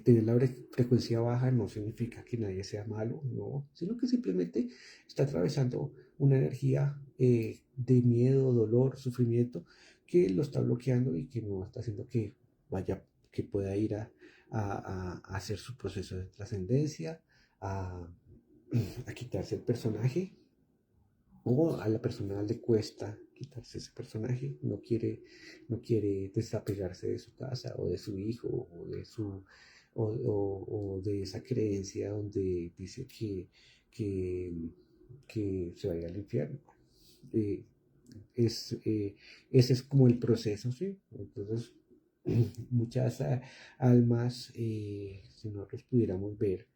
Tener la frecuencia baja no significa que nadie sea malo, no, sino que simplemente está atravesando una energía de miedo, dolor, sufrimiento que lo está bloqueando y que no está haciendo que vaya, que pueda ir a hacer su proceso de trascendencia, a, a quitarse el personaje, o a la persona le cuesta quitarse ese personaje, no quiere desapegarse de su casa o de su hijo o de o de esa creencia donde dice que, que se vaya al infierno. Eh, es, ese es como el proceso, ¿sí? Entonces, muchas almas, si nosotros pudiéramos ver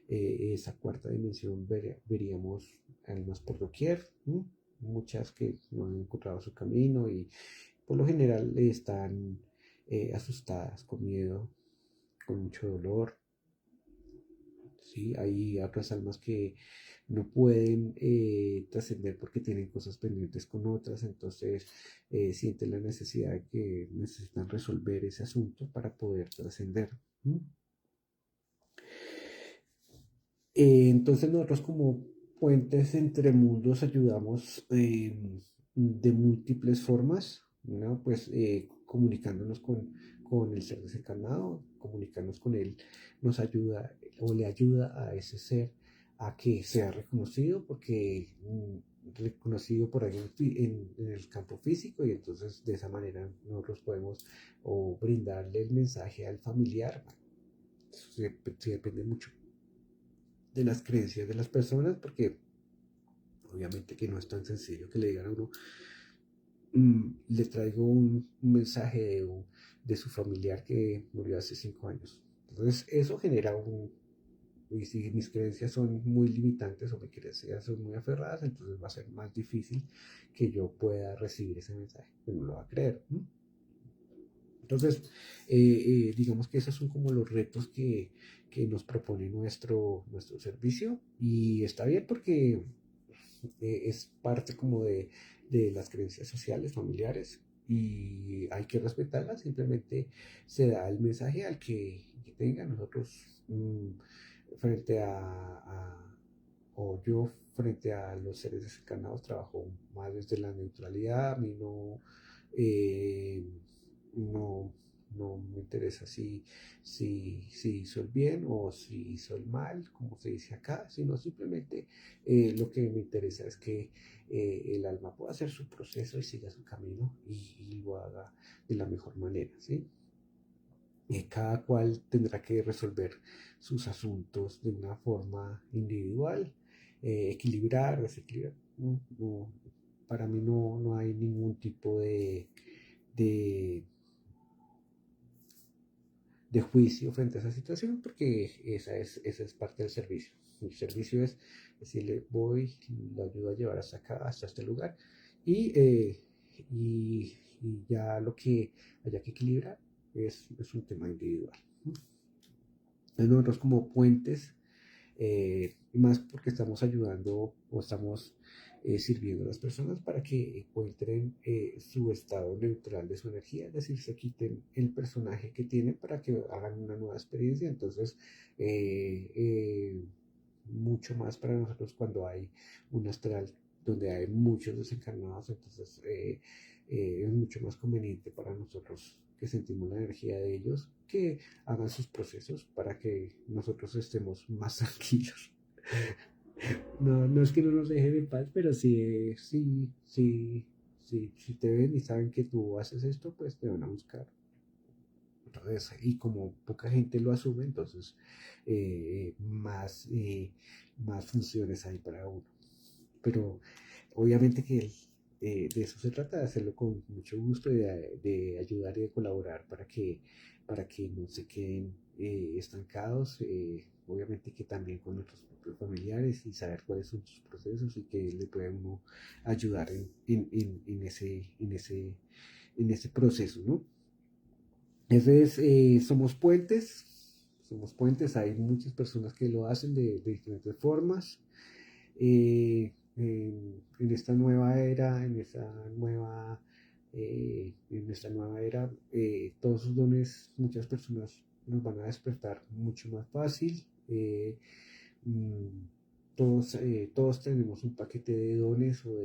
esa cuarta dimensión, veríamos almas por doquier, ¿no? Muchas que no han encontrado su camino y por lo general están asustadas, con miedo, con mucho dolor. ¿Sí? Hay otras almas que no pueden trascender porque tienen cosas pendientes con otras, entonces sienten la necesidad de que necesitan resolver ese asunto para poder trascender. ¿Mm? Entonces nosotros como puentes entre mundos ayudamos de múltiples formas, ¿no? Pues comunicándonos con el ser desencarnado, comunicarnos con él nos ayuda o le ayuda a ese ser a que sea reconocido, porque reconocido por alguien en el campo físico, y entonces de esa manera nosotros podemos o brindarle el mensaje al familiar. Eso sí depende mucho de las creencias de las personas, porque obviamente que no es tan sencillo que le digan a uno, le traigo un mensaje de su familiar que murió hace 5 años. Entonces eso genera y si mis creencias son muy limitantes o mis creencias son muy aferradas, entonces va a ser más difícil que yo pueda recibir ese mensaje, que no lo va a creer. Entonces, digamos que esos son como los retos que nos propone nuestro servicio, y está bien porque es parte como de las creencias sociales, familiares, y hay que respetarlas. Simplemente se da el mensaje al que tenga. Nosotros frente o yo frente a los seres desencarnados trabajo más desde la neutralidad. A mí eh, no, no me interesa si hizo el bien o si hizo el mal, como se dice acá, sino simplemente lo que me interesa es que el alma pueda hacer su proceso y siga su camino y lo haga de la mejor manera, ¿sí? Cada cual tendrá que resolver sus asuntos de una forma individual, equilibrar, desequilibrar. Para mí no hay ningún tipo de, de juicio frente a esa situación, porque esa es parte del servicio. El servicio es decirle, voy, lo ayudo a llevar hasta acá, hasta este lugar, y, eh, y ya lo que haya que equilibrar es un tema individual. Nosotros como puentes, más porque estamos ayudando o estamos sirviendo a las personas para que encuentren su estado neutral de su energía, es decir, se quiten el personaje que tienen para que hagan una nueva experiencia. Entonces, eh, eh, mucho más para nosotros cuando hay un astral donde hay muchos desencarnados, entonces es mucho más conveniente para nosotros que sentimos la energía de ellos, que hagan sus procesos para que nosotros estemos más tranquilos. No es que no nos dejen en paz, pero si te ven y saben que tú haces esto, pues te van a buscar. Entonces, y como poca gente lo asume, entonces más funciones hay para uno. Pero obviamente que de eso se trata, de hacerlo con mucho gusto y de ayudar y de colaborar para que no se queden estancados. Obviamente que también con nuestros propios familiares y saber cuáles son sus procesos y que le puede uno ayudar en ese proceso, ¿no? Entonces, somos puentes, hay muchas personas que lo hacen de diferentes formas. En esta nueva era, en esta nueva era, todos sus dones, muchas personas nos van a despertar mucho más fácil. Mm, todos tenemos un paquete de dones o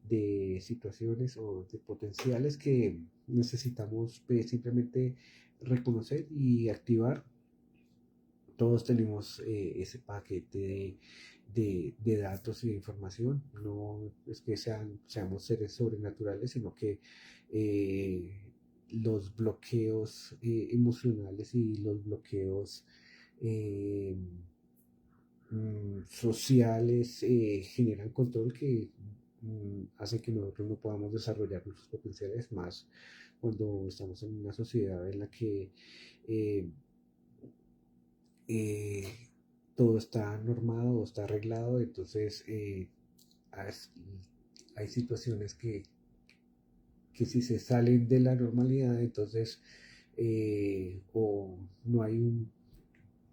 de situaciones o de potenciales que necesitamos simplemente reconocer y activar. Todos tenemos ese paquete de datos y de información. No es que seamos seres sobrenaturales, sino que eh, los bloqueos emocionales y los bloqueos eh, sociales generan control que hacen que nosotros no podamos desarrollar nuestros potenciales más cuando estamos en una sociedad en la que eh, eh, todo está normado, está arreglado, entonces hay, hay situaciones que si se salen de la normalidad, entonces o no hay un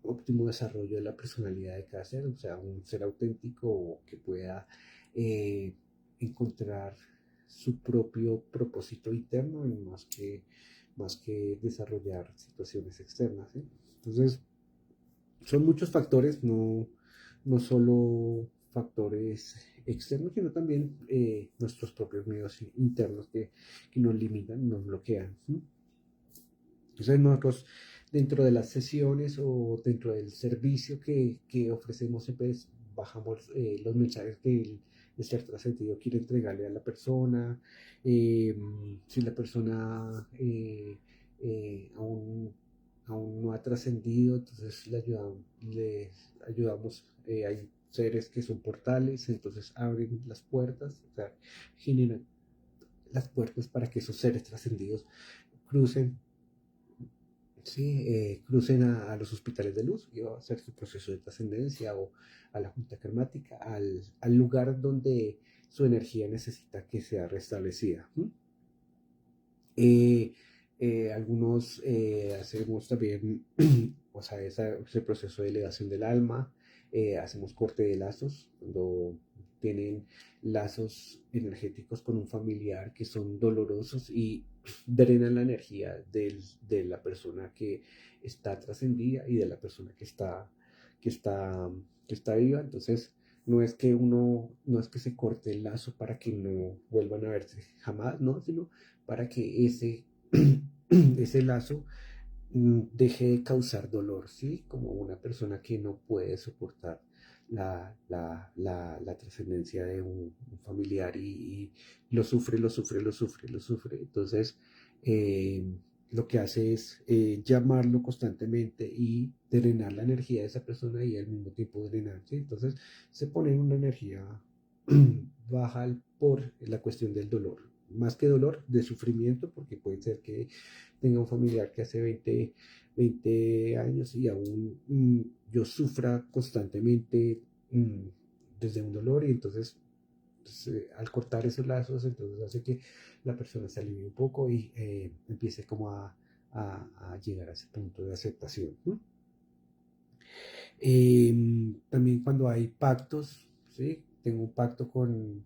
óptimo desarrollo de la personalidad de cada ser, o sea, un ser auténtico que pueda eh, encontrar su propio propósito interno más que desarrollar situaciones externas. ¿Sí? Entonces, son muchos factores, no solo factores externos, sino también nuestros propios miedos internos que nos limitan, nos bloquean. ¿Sí? Entonces nosotros dentro de las sesiones o dentro del servicio que ofrecemos siempre bajamos los mensajes que el ser trascendido quiere entregarle a la persona, eh, si la persona aún no ha trascendido, entonces les ayudamos, hay seres que son portales, entonces abren las puertas, o sea, generan las puertas para que esos seres trascendidos crucen, sí, crucen a los hospitales de luz y va a hacer su proceso de trascendencia o a la junta karmática, al lugar donde su energía necesita que sea restablecida. ¿Mm? Eh, Algunos hacemos también, o sea, ese proceso de elevación del alma, hacemos corte de lazos, cuando tienen lazos energéticos con un familiar que son dolorosos y drenan la energía de la persona que está trascendida y de la persona que está, que está viva. Entonces, no es que se corte el lazo para que no vuelvan a verse jamás, no, sino para que ese lazo deje de causar dolor, ¿sí? Como una persona que no puede soportar la trascendencia de un familiar y lo sufre, lo sufre, lo sufre, lo sufre. Entonces, eh, lo que hace es llamarlo constantemente y drenar la energía de esa persona y al mismo tiempo drenar, ¿sí? Entonces, se pone en una energía baja por la cuestión del dolor. Más que dolor, de sufrimiento, porque puede ser que tenga un familiar que hace 20 años y aún yo sufra constantemente desde un dolor y entonces pues, al cortar esos lazos entonces hace que la persona se alivie un poco y empiece como a llegar a ese punto de aceptación. ¿No? También cuando hay pactos, ¿sí? Tengo un pacto con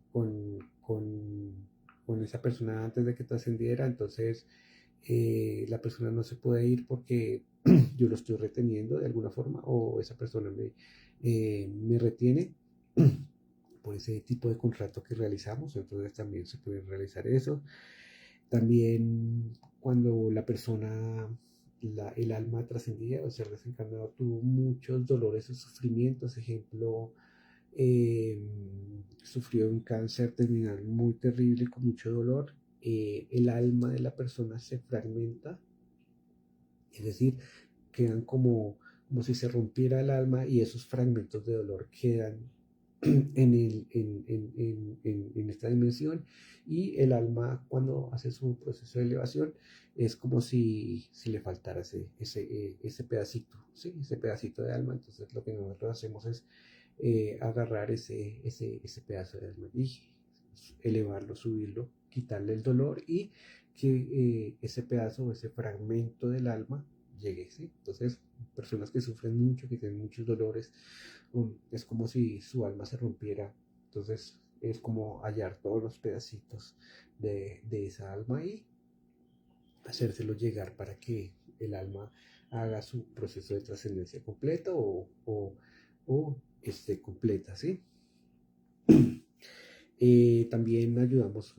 esa persona antes de que trascendiera, entonces la persona no se puede ir porque yo lo estoy reteniendo de alguna forma o esa persona me retiene por ese tipo de contrato que realizamos, entonces también se puede realizar eso. También cuando la persona, el alma trascendida o ser desencarnado tuvo muchos dolores o sufrimientos, ejemplo, eh, sufrió un cáncer terminal muy terrible con mucho dolor, el alma de la persona se fragmenta, es decir, quedan como si se rompiera el alma y esos fragmentos de dolor quedan en esta dimensión y el alma cuando hace su proceso de elevación es como si le faltara ese pedacito, ¿sí? Ese pedacito de alma. Entonces lo que nosotros hacemos es agarrar ese pedazo de alma y elevarlo, subirlo, quitarle el dolor y que ese pedazo, ese fragmento del alma llegue, ¿sí? Entonces, personas que sufren mucho, que tienen muchos dolores, es como si su alma se rompiera. Entonces, es como hallar todos los pedacitos de esa alma y hacérselo llegar para que el alma haga su proceso de trascendencia completo o esté completa, ¿sí? También ayudamos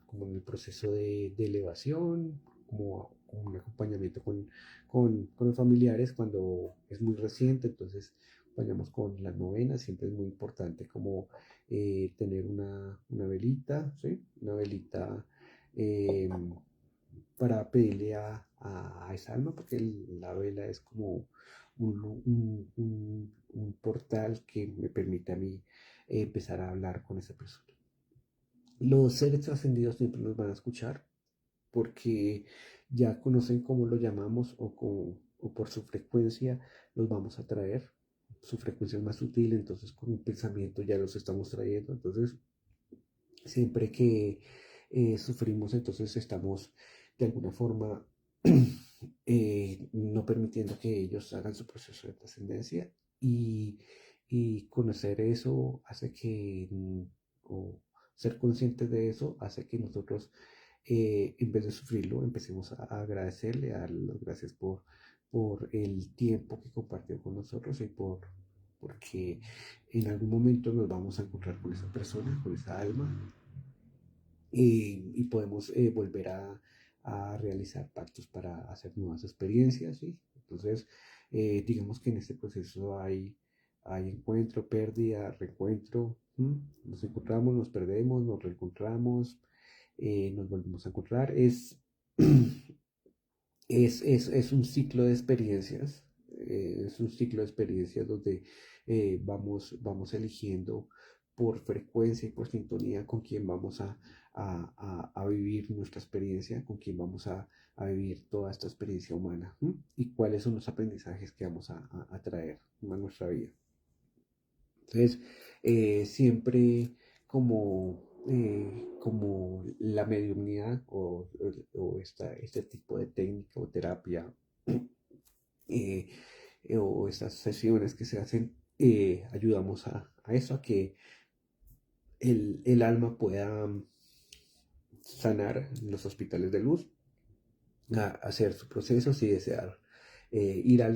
como en el proceso de elevación, como un acompañamiento con los familiares cuando es muy reciente, entonces acompañamos con las novenas, siempre es muy importante como tener una velita, ¿sí? Una velita eh, para pedirle a esa alma, porque la vela es como un portal que me permite a mí empezar a hablar con esa persona. Los seres trascendidos siempre nos van a escuchar porque ya conocen cómo lo llamamos o por su frecuencia los vamos a traer. Su frecuencia es más sutil, entonces con un pensamiento ya los estamos trayendo. Entonces, siempre que sufrimos, entonces estamos de alguna forma no permitiendo que ellos hagan su proceso de trascendencia y, y conocer eso hace que, o ser conscientes de eso hace que nosotros, en vez de sufrirlo, empecemos a agradecerle, a darle las gracias por el tiempo que compartió con nosotros y porque en algún momento nos vamos a encontrar con esa persona, con esa alma, y podemos volver a realizar pactos para hacer nuevas experiencias, ¿sí? Entonces, digamos que en este proceso hay encuentro, pérdida, reencuentro, ¿m? Nos encontramos, nos perdemos, nos reencontramos, nos volvemos a encontrar. Es un ciclo de experiencias, es un ciclo de experiencias donde vamos eligiendo por frecuencia y por sintonía con quién vamos a vivir nuestra experiencia, con quién vamos a vivir toda esta experiencia humana, ¿m? Y cuáles son los aprendizajes que vamos a traer a nuestra vida. Entonces, siempre como la mediunidad o este tipo de técnica o terapia eh, o estas sesiones que se hacen, ayudamos a eso, a que el alma pueda sanar en los hospitales de luz, hacer su proceso si desear ir a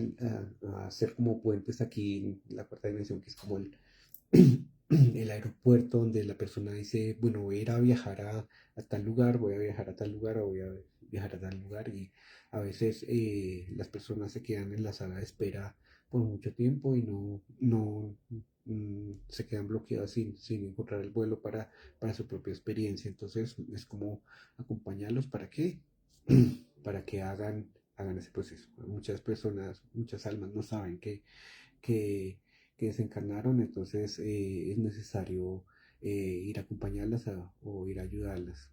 hacer como puentes aquí en la cuarta dimensión, que es como el aeropuerto donde la persona dice, bueno, voy a ir a viajar a tal lugar, voy a viajar a tal lugar o voy a viajar a tal lugar y a veces las personas se quedan en la sala de espera por mucho tiempo y no se quedan bloqueadas sin encontrar el vuelo para su propia experiencia. Entonces es como acompañarlos para qué, para que hagan ese proceso. Muchas personas, muchas almas no saben que, que desencarnaron, entonces es necesario ir a acompañarlas o ir a ayudarlas.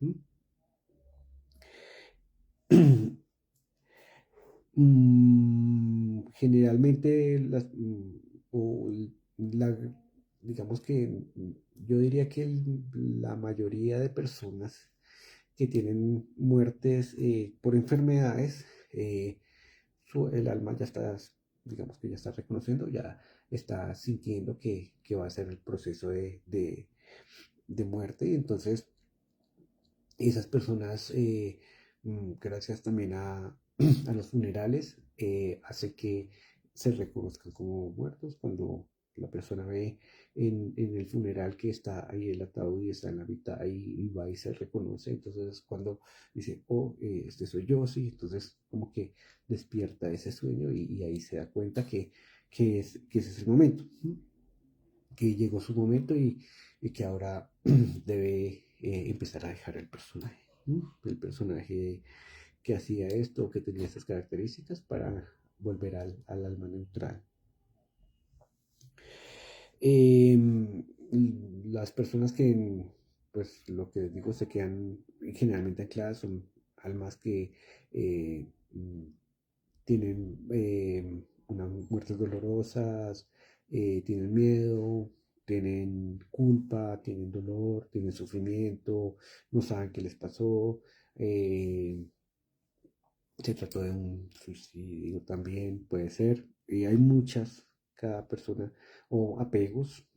Generalmente o la- digamos que yo diría que la mayoría de personas que tienen muertes por enfermedades, el alma ya está, digamos que ya está reconociendo, ya está sintiendo que va a ser el proceso de muerte. Y entonces esas personas, gracias también a los funerales, hace que se reconozcan como muertos cuando la persona ve en el funeral que está ahí el ataúd y está en la mitad y va y se reconoce. Entonces cuando dice, oh, este soy yo, sí, entonces como que despierta ese sueño y ahí se da cuenta que ese es el momento, que llegó su momento y que ahora debe empezar a dejar el personaje. El personaje que hacía esto, que tenía estas características para volver al alma neutral. Eh, las personas que, pues lo que les digo, se quedan generalmente ancladas son almas que eh, tienen unas muertes dolorosas, tienen miedo, tienen culpa, tienen dolor, tienen sufrimiento, no saben qué les pasó, eh, se trató de un suicidio también, puede ser, y hay muchas, cada persona, o apegos,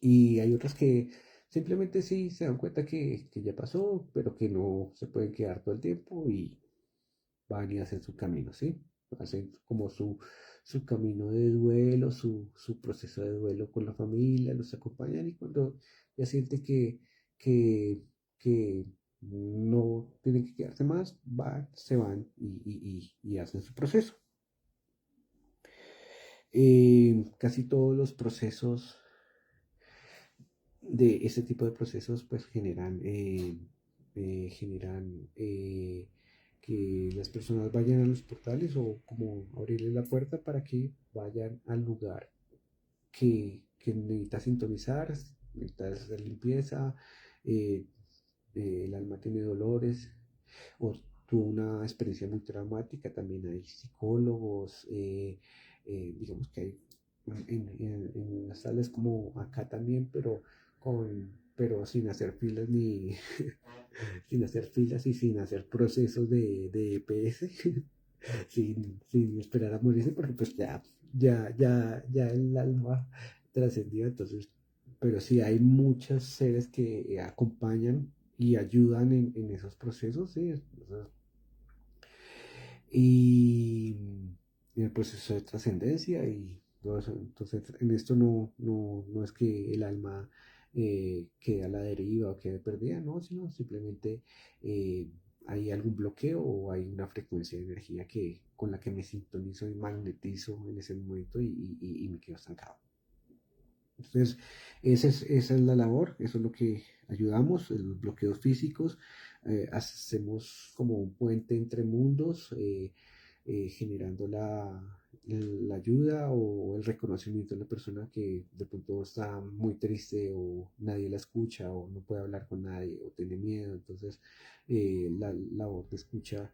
y hay otras que simplemente sí se dan cuenta que ya pasó, pero que no se pueden quedar todo el tiempo y van y hacen su camino, ¿sí? Hacen como su camino de duelo, su proceso de duelo con la familia, los acompañan y cuando ya sienten que, que no tienen que quedarse más, se van y hacen su proceso. Casi todos los procesos de este tipo de procesos pues generan que las personas vayan a los portales o como abrirles la puerta para que vayan al lugar que necesita sintonizar, necesita hacer limpieza, eh, el alma tiene dolores o tuvo una experiencia muy traumática, también hay psicólogos, digamos que hay en las salas como acá también, pero sin hacer filas ni sin hacer filas y sin hacer procesos de EPS, sin esperar a morirse, porque pues ya el alma trascendió, entonces, pero sí hay muchos seres que acompañan y ayudan en esos procesos, sí, y en el proceso de trascendencia y todo eso. Entonces, en esto no es que el alma quede a la deriva o quede perdida, no, sino simplemente eh, hay algún bloqueo o hay una frecuencia de energía con la que me sintonizo y magnetizo en ese momento y me quedo estancado. Entonces, esa es la labor, eso es lo que ayudamos, los bloqueos físicos, hacemos como un puente entre mundos, generando la ayuda o el reconocimiento de la persona que de pronto está muy triste o nadie la escucha o no puede hablar con nadie o tiene miedo. Entonces, la labor de escucha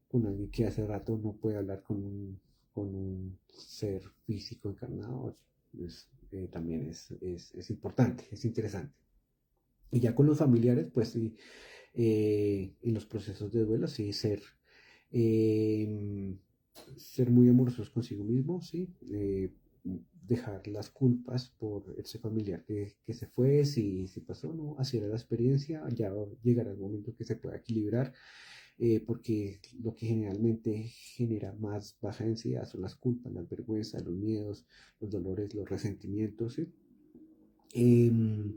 con alguien que hace rato no puede hablar con un ser físico encarnado también es importante, es interesante. Y ya con los familiares, pues sí, en los procesos de duelo, sí, eh, ser muy amorosos consigo mismo, ¿sí? Dejar las culpas por ese familiar que se fue, si pasó, ¿no? Así era la experiencia, ya llegará el momento que se pueda equilibrar, porque lo que generalmente genera más baja densidad son las culpas, las vergüenzas, los miedos, los dolores, los resentimientos, ¿sí? em,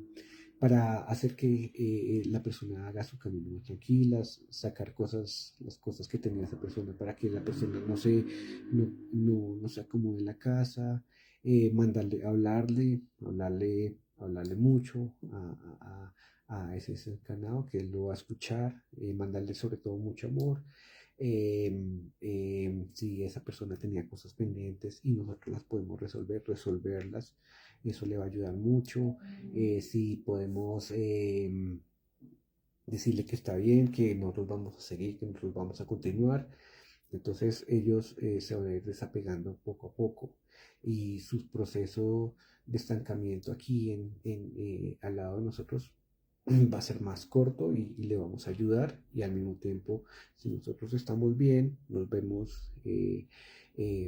para hacer que la persona haga su camino más tranquila, sacar las cosas que tenía esa persona para que la persona no se acomode en la casa, mandarle, hablarle mucho a ese cercanado que él lo va a escuchar, mandarle sobre todo mucho amor. Si esa persona tenía cosas pendientes y nosotros las podemos resolverlas, eso le va a ayudar mucho. Si podemos decirle que está bien, que nosotros vamos a seguir, que nosotros vamos a continuar, entonces ellos se van a ir desapegando poco a poco y su proceso de estancamiento aquí al lado de nosotros va a ser más corto y le vamos a ayudar y al mismo tiempo, si nosotros estamos bien, nos vemos,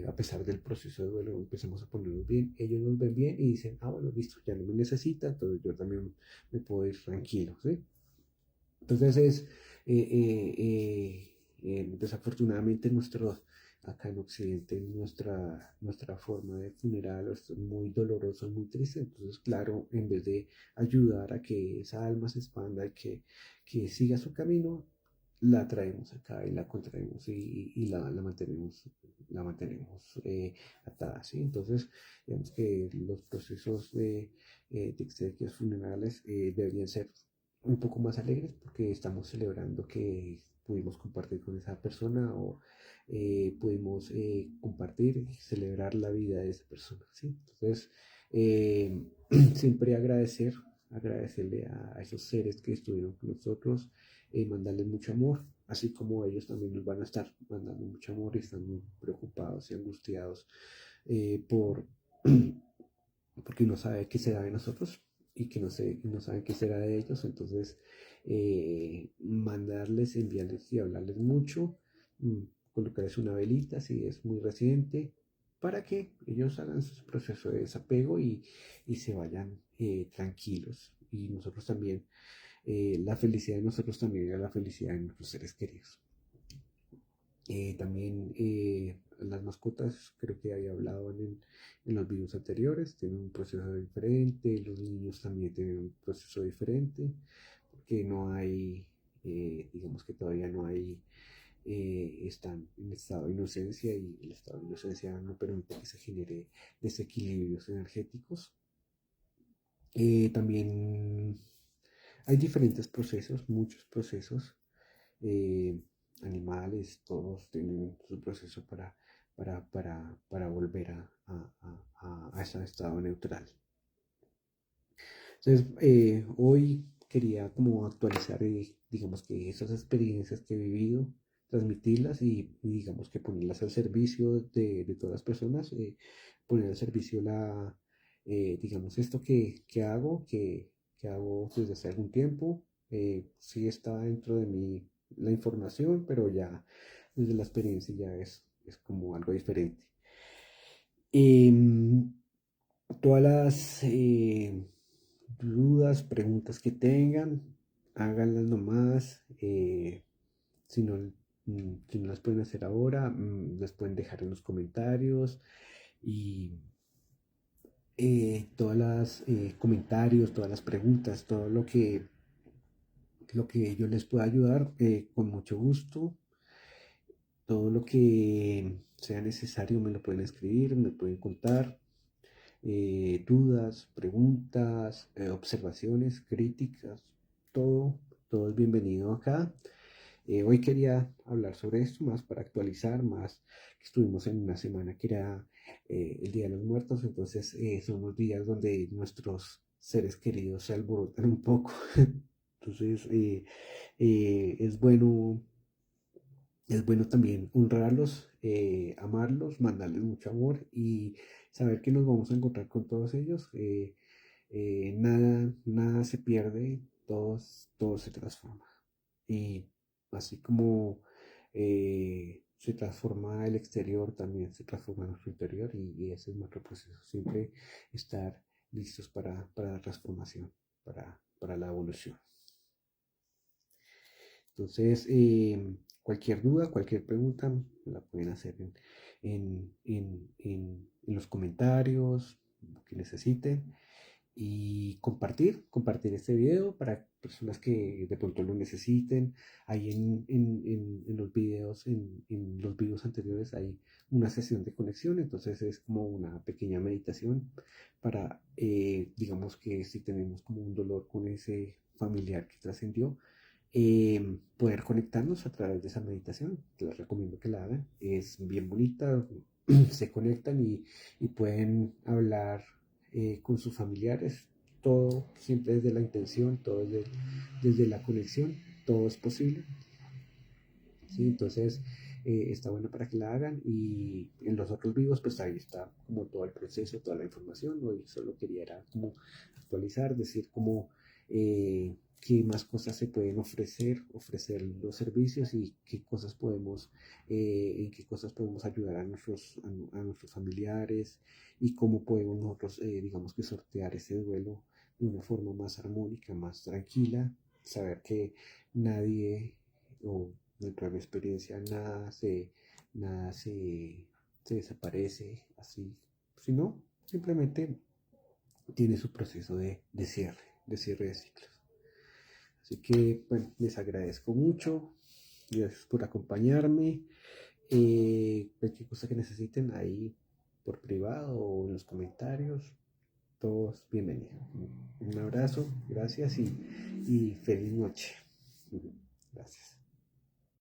a pesar del proceso de duelo, empezamos a ponernos bien, ellos nos ven bien y dicen, ah, bueno, listo, ya no me necesita, entonces yo también me puedo ir tranquilo, ¿sí? Entonces desafortunadamente acá en Occidente nuestra forma de funeral es muy dolorosa, muy triste. Entonces, claro, en vez de ayudar a que esa alma se expanda y que siga su camino, la traemos acá y la contraemos y la mantenemos atada, ¿sí? Entonces, digamos que los procesos de exequias funerales deberían ser un poco más alegres porque estamos celebrando que pudimos compartir con esa persona o pudimos compartir y celebrar la vida de esa persona, ¿sí? Entonces, eh, siempre agradecerle a esos seres que estuvieron con nosotros, mandarles mucho amor, así como ellos también nos van a estar mandando mucho amor y están muy preocupados y angustiados por porque no sabe qué será de nosotros y que no saben qué será de ellos. Entonces, mandarles, enviarles y hablarles mucho, mm, colocarles una velita si es muy reciente, para que ellos hagan su proceso de desapego y se vayan tranquilos. Y nosotros también, la felicidad de nosotros también era la felicidad de nuestros seres queridos. También las mascotas, creo que había hablado en los videos anteriores, tienen un proceso diferente, los niños también tienen un proceso diferente, porque no hay, digamos que todavía no hay, están en estado de inocencia y el estado de inocencia no permite que se genere desequilibrios energéticos. También hay diferentes procesos, muchos procesos. eh, Animales, todos tienen su proceso para volver a ese estado neutral. Entonces, hoy quería como actualizar, digamos que esas experiencias que he vivido, transmitirlas y digamos que ponerlas al servicio de todas las personas, poner al servicio digamos, esto que hago desde hace algún tiempo. Sí está dentro de mí la información, pero ya desde la experiencia ya es como algo diferente. Em, Todas las dudas, preguntas que tengan, háganlas nomás. Si no, si no las pueden hacer ahora, las pueden dejar en los comentarios. Y todas las comentarios, todas las preguntas, todo lo que yo les pueda ayudar, con mucho gusto. Todo lo que sea necesario me lo pueden escribir, me pueden contar. Dudas, preguntas, observaciones, críticas, todo, todo es bienvenido acá. Hoy quería hablar sobre esto más para actualizar, más que estuvimos en una semana que era el Día de los Muertos, entonces son los días donde nuestros seres queridos se alborotan un poco. Entonces es bueno también honrarlos, amarlos, mandarles mucho amor y saber que nos vamos a encontrar con todos ellos. Nada se pierde, todo se transforma. Y así como se transforma el exterior, también se transforma nuestro interior y ese es nuestro proceso. Siempre estar listos para la transformación, para la evolución. Entonces, cualquier duda, cualquier pregunta, la pueden hacer en los comentarios, lo que necesiten. Y compartir este video para personas que de pronto lo necesiten. Ahí en los videos, en los videos anteriores hay una sesión de conexión, entonces es como una pequeña meditación para, digamos que si tenemos como un dolor con ese familiar que trascendió, poder conectarnos a través de esa meditación. Les recomiendo que la hagan, es bien bonita, se conectan y pueden hablar con sus familiares, todo siempre desde la intención, todo desde la conexión, todo es posible. ¿Sí? Entonces, está bueno para que la hagan y en los otros vivos, pues ahí está como todo el proceso, toda la información. Hoy solo quería era como actualizar, decir como qué más cosas se pueden ofrecer los servicios y qué cosas podemos, en qué cosas podemos ayudar a nuestros familiares y cómo podemos nosotros, digamos que sortear ese duelo de una forma más armónica, más tranquila, saber que nadie o dentro de mi experiencia nada se desaparece así, sino simplemente tiene su proceso de cierre de ciclos. Así que, bueno, les agradezco mucho. Gracias por acompañarme. Cualquier cosa que necesiten ahí por privado o en los comentarios, todos bienvenidos. Un abrazo, gracias y feliz noche. Gracias.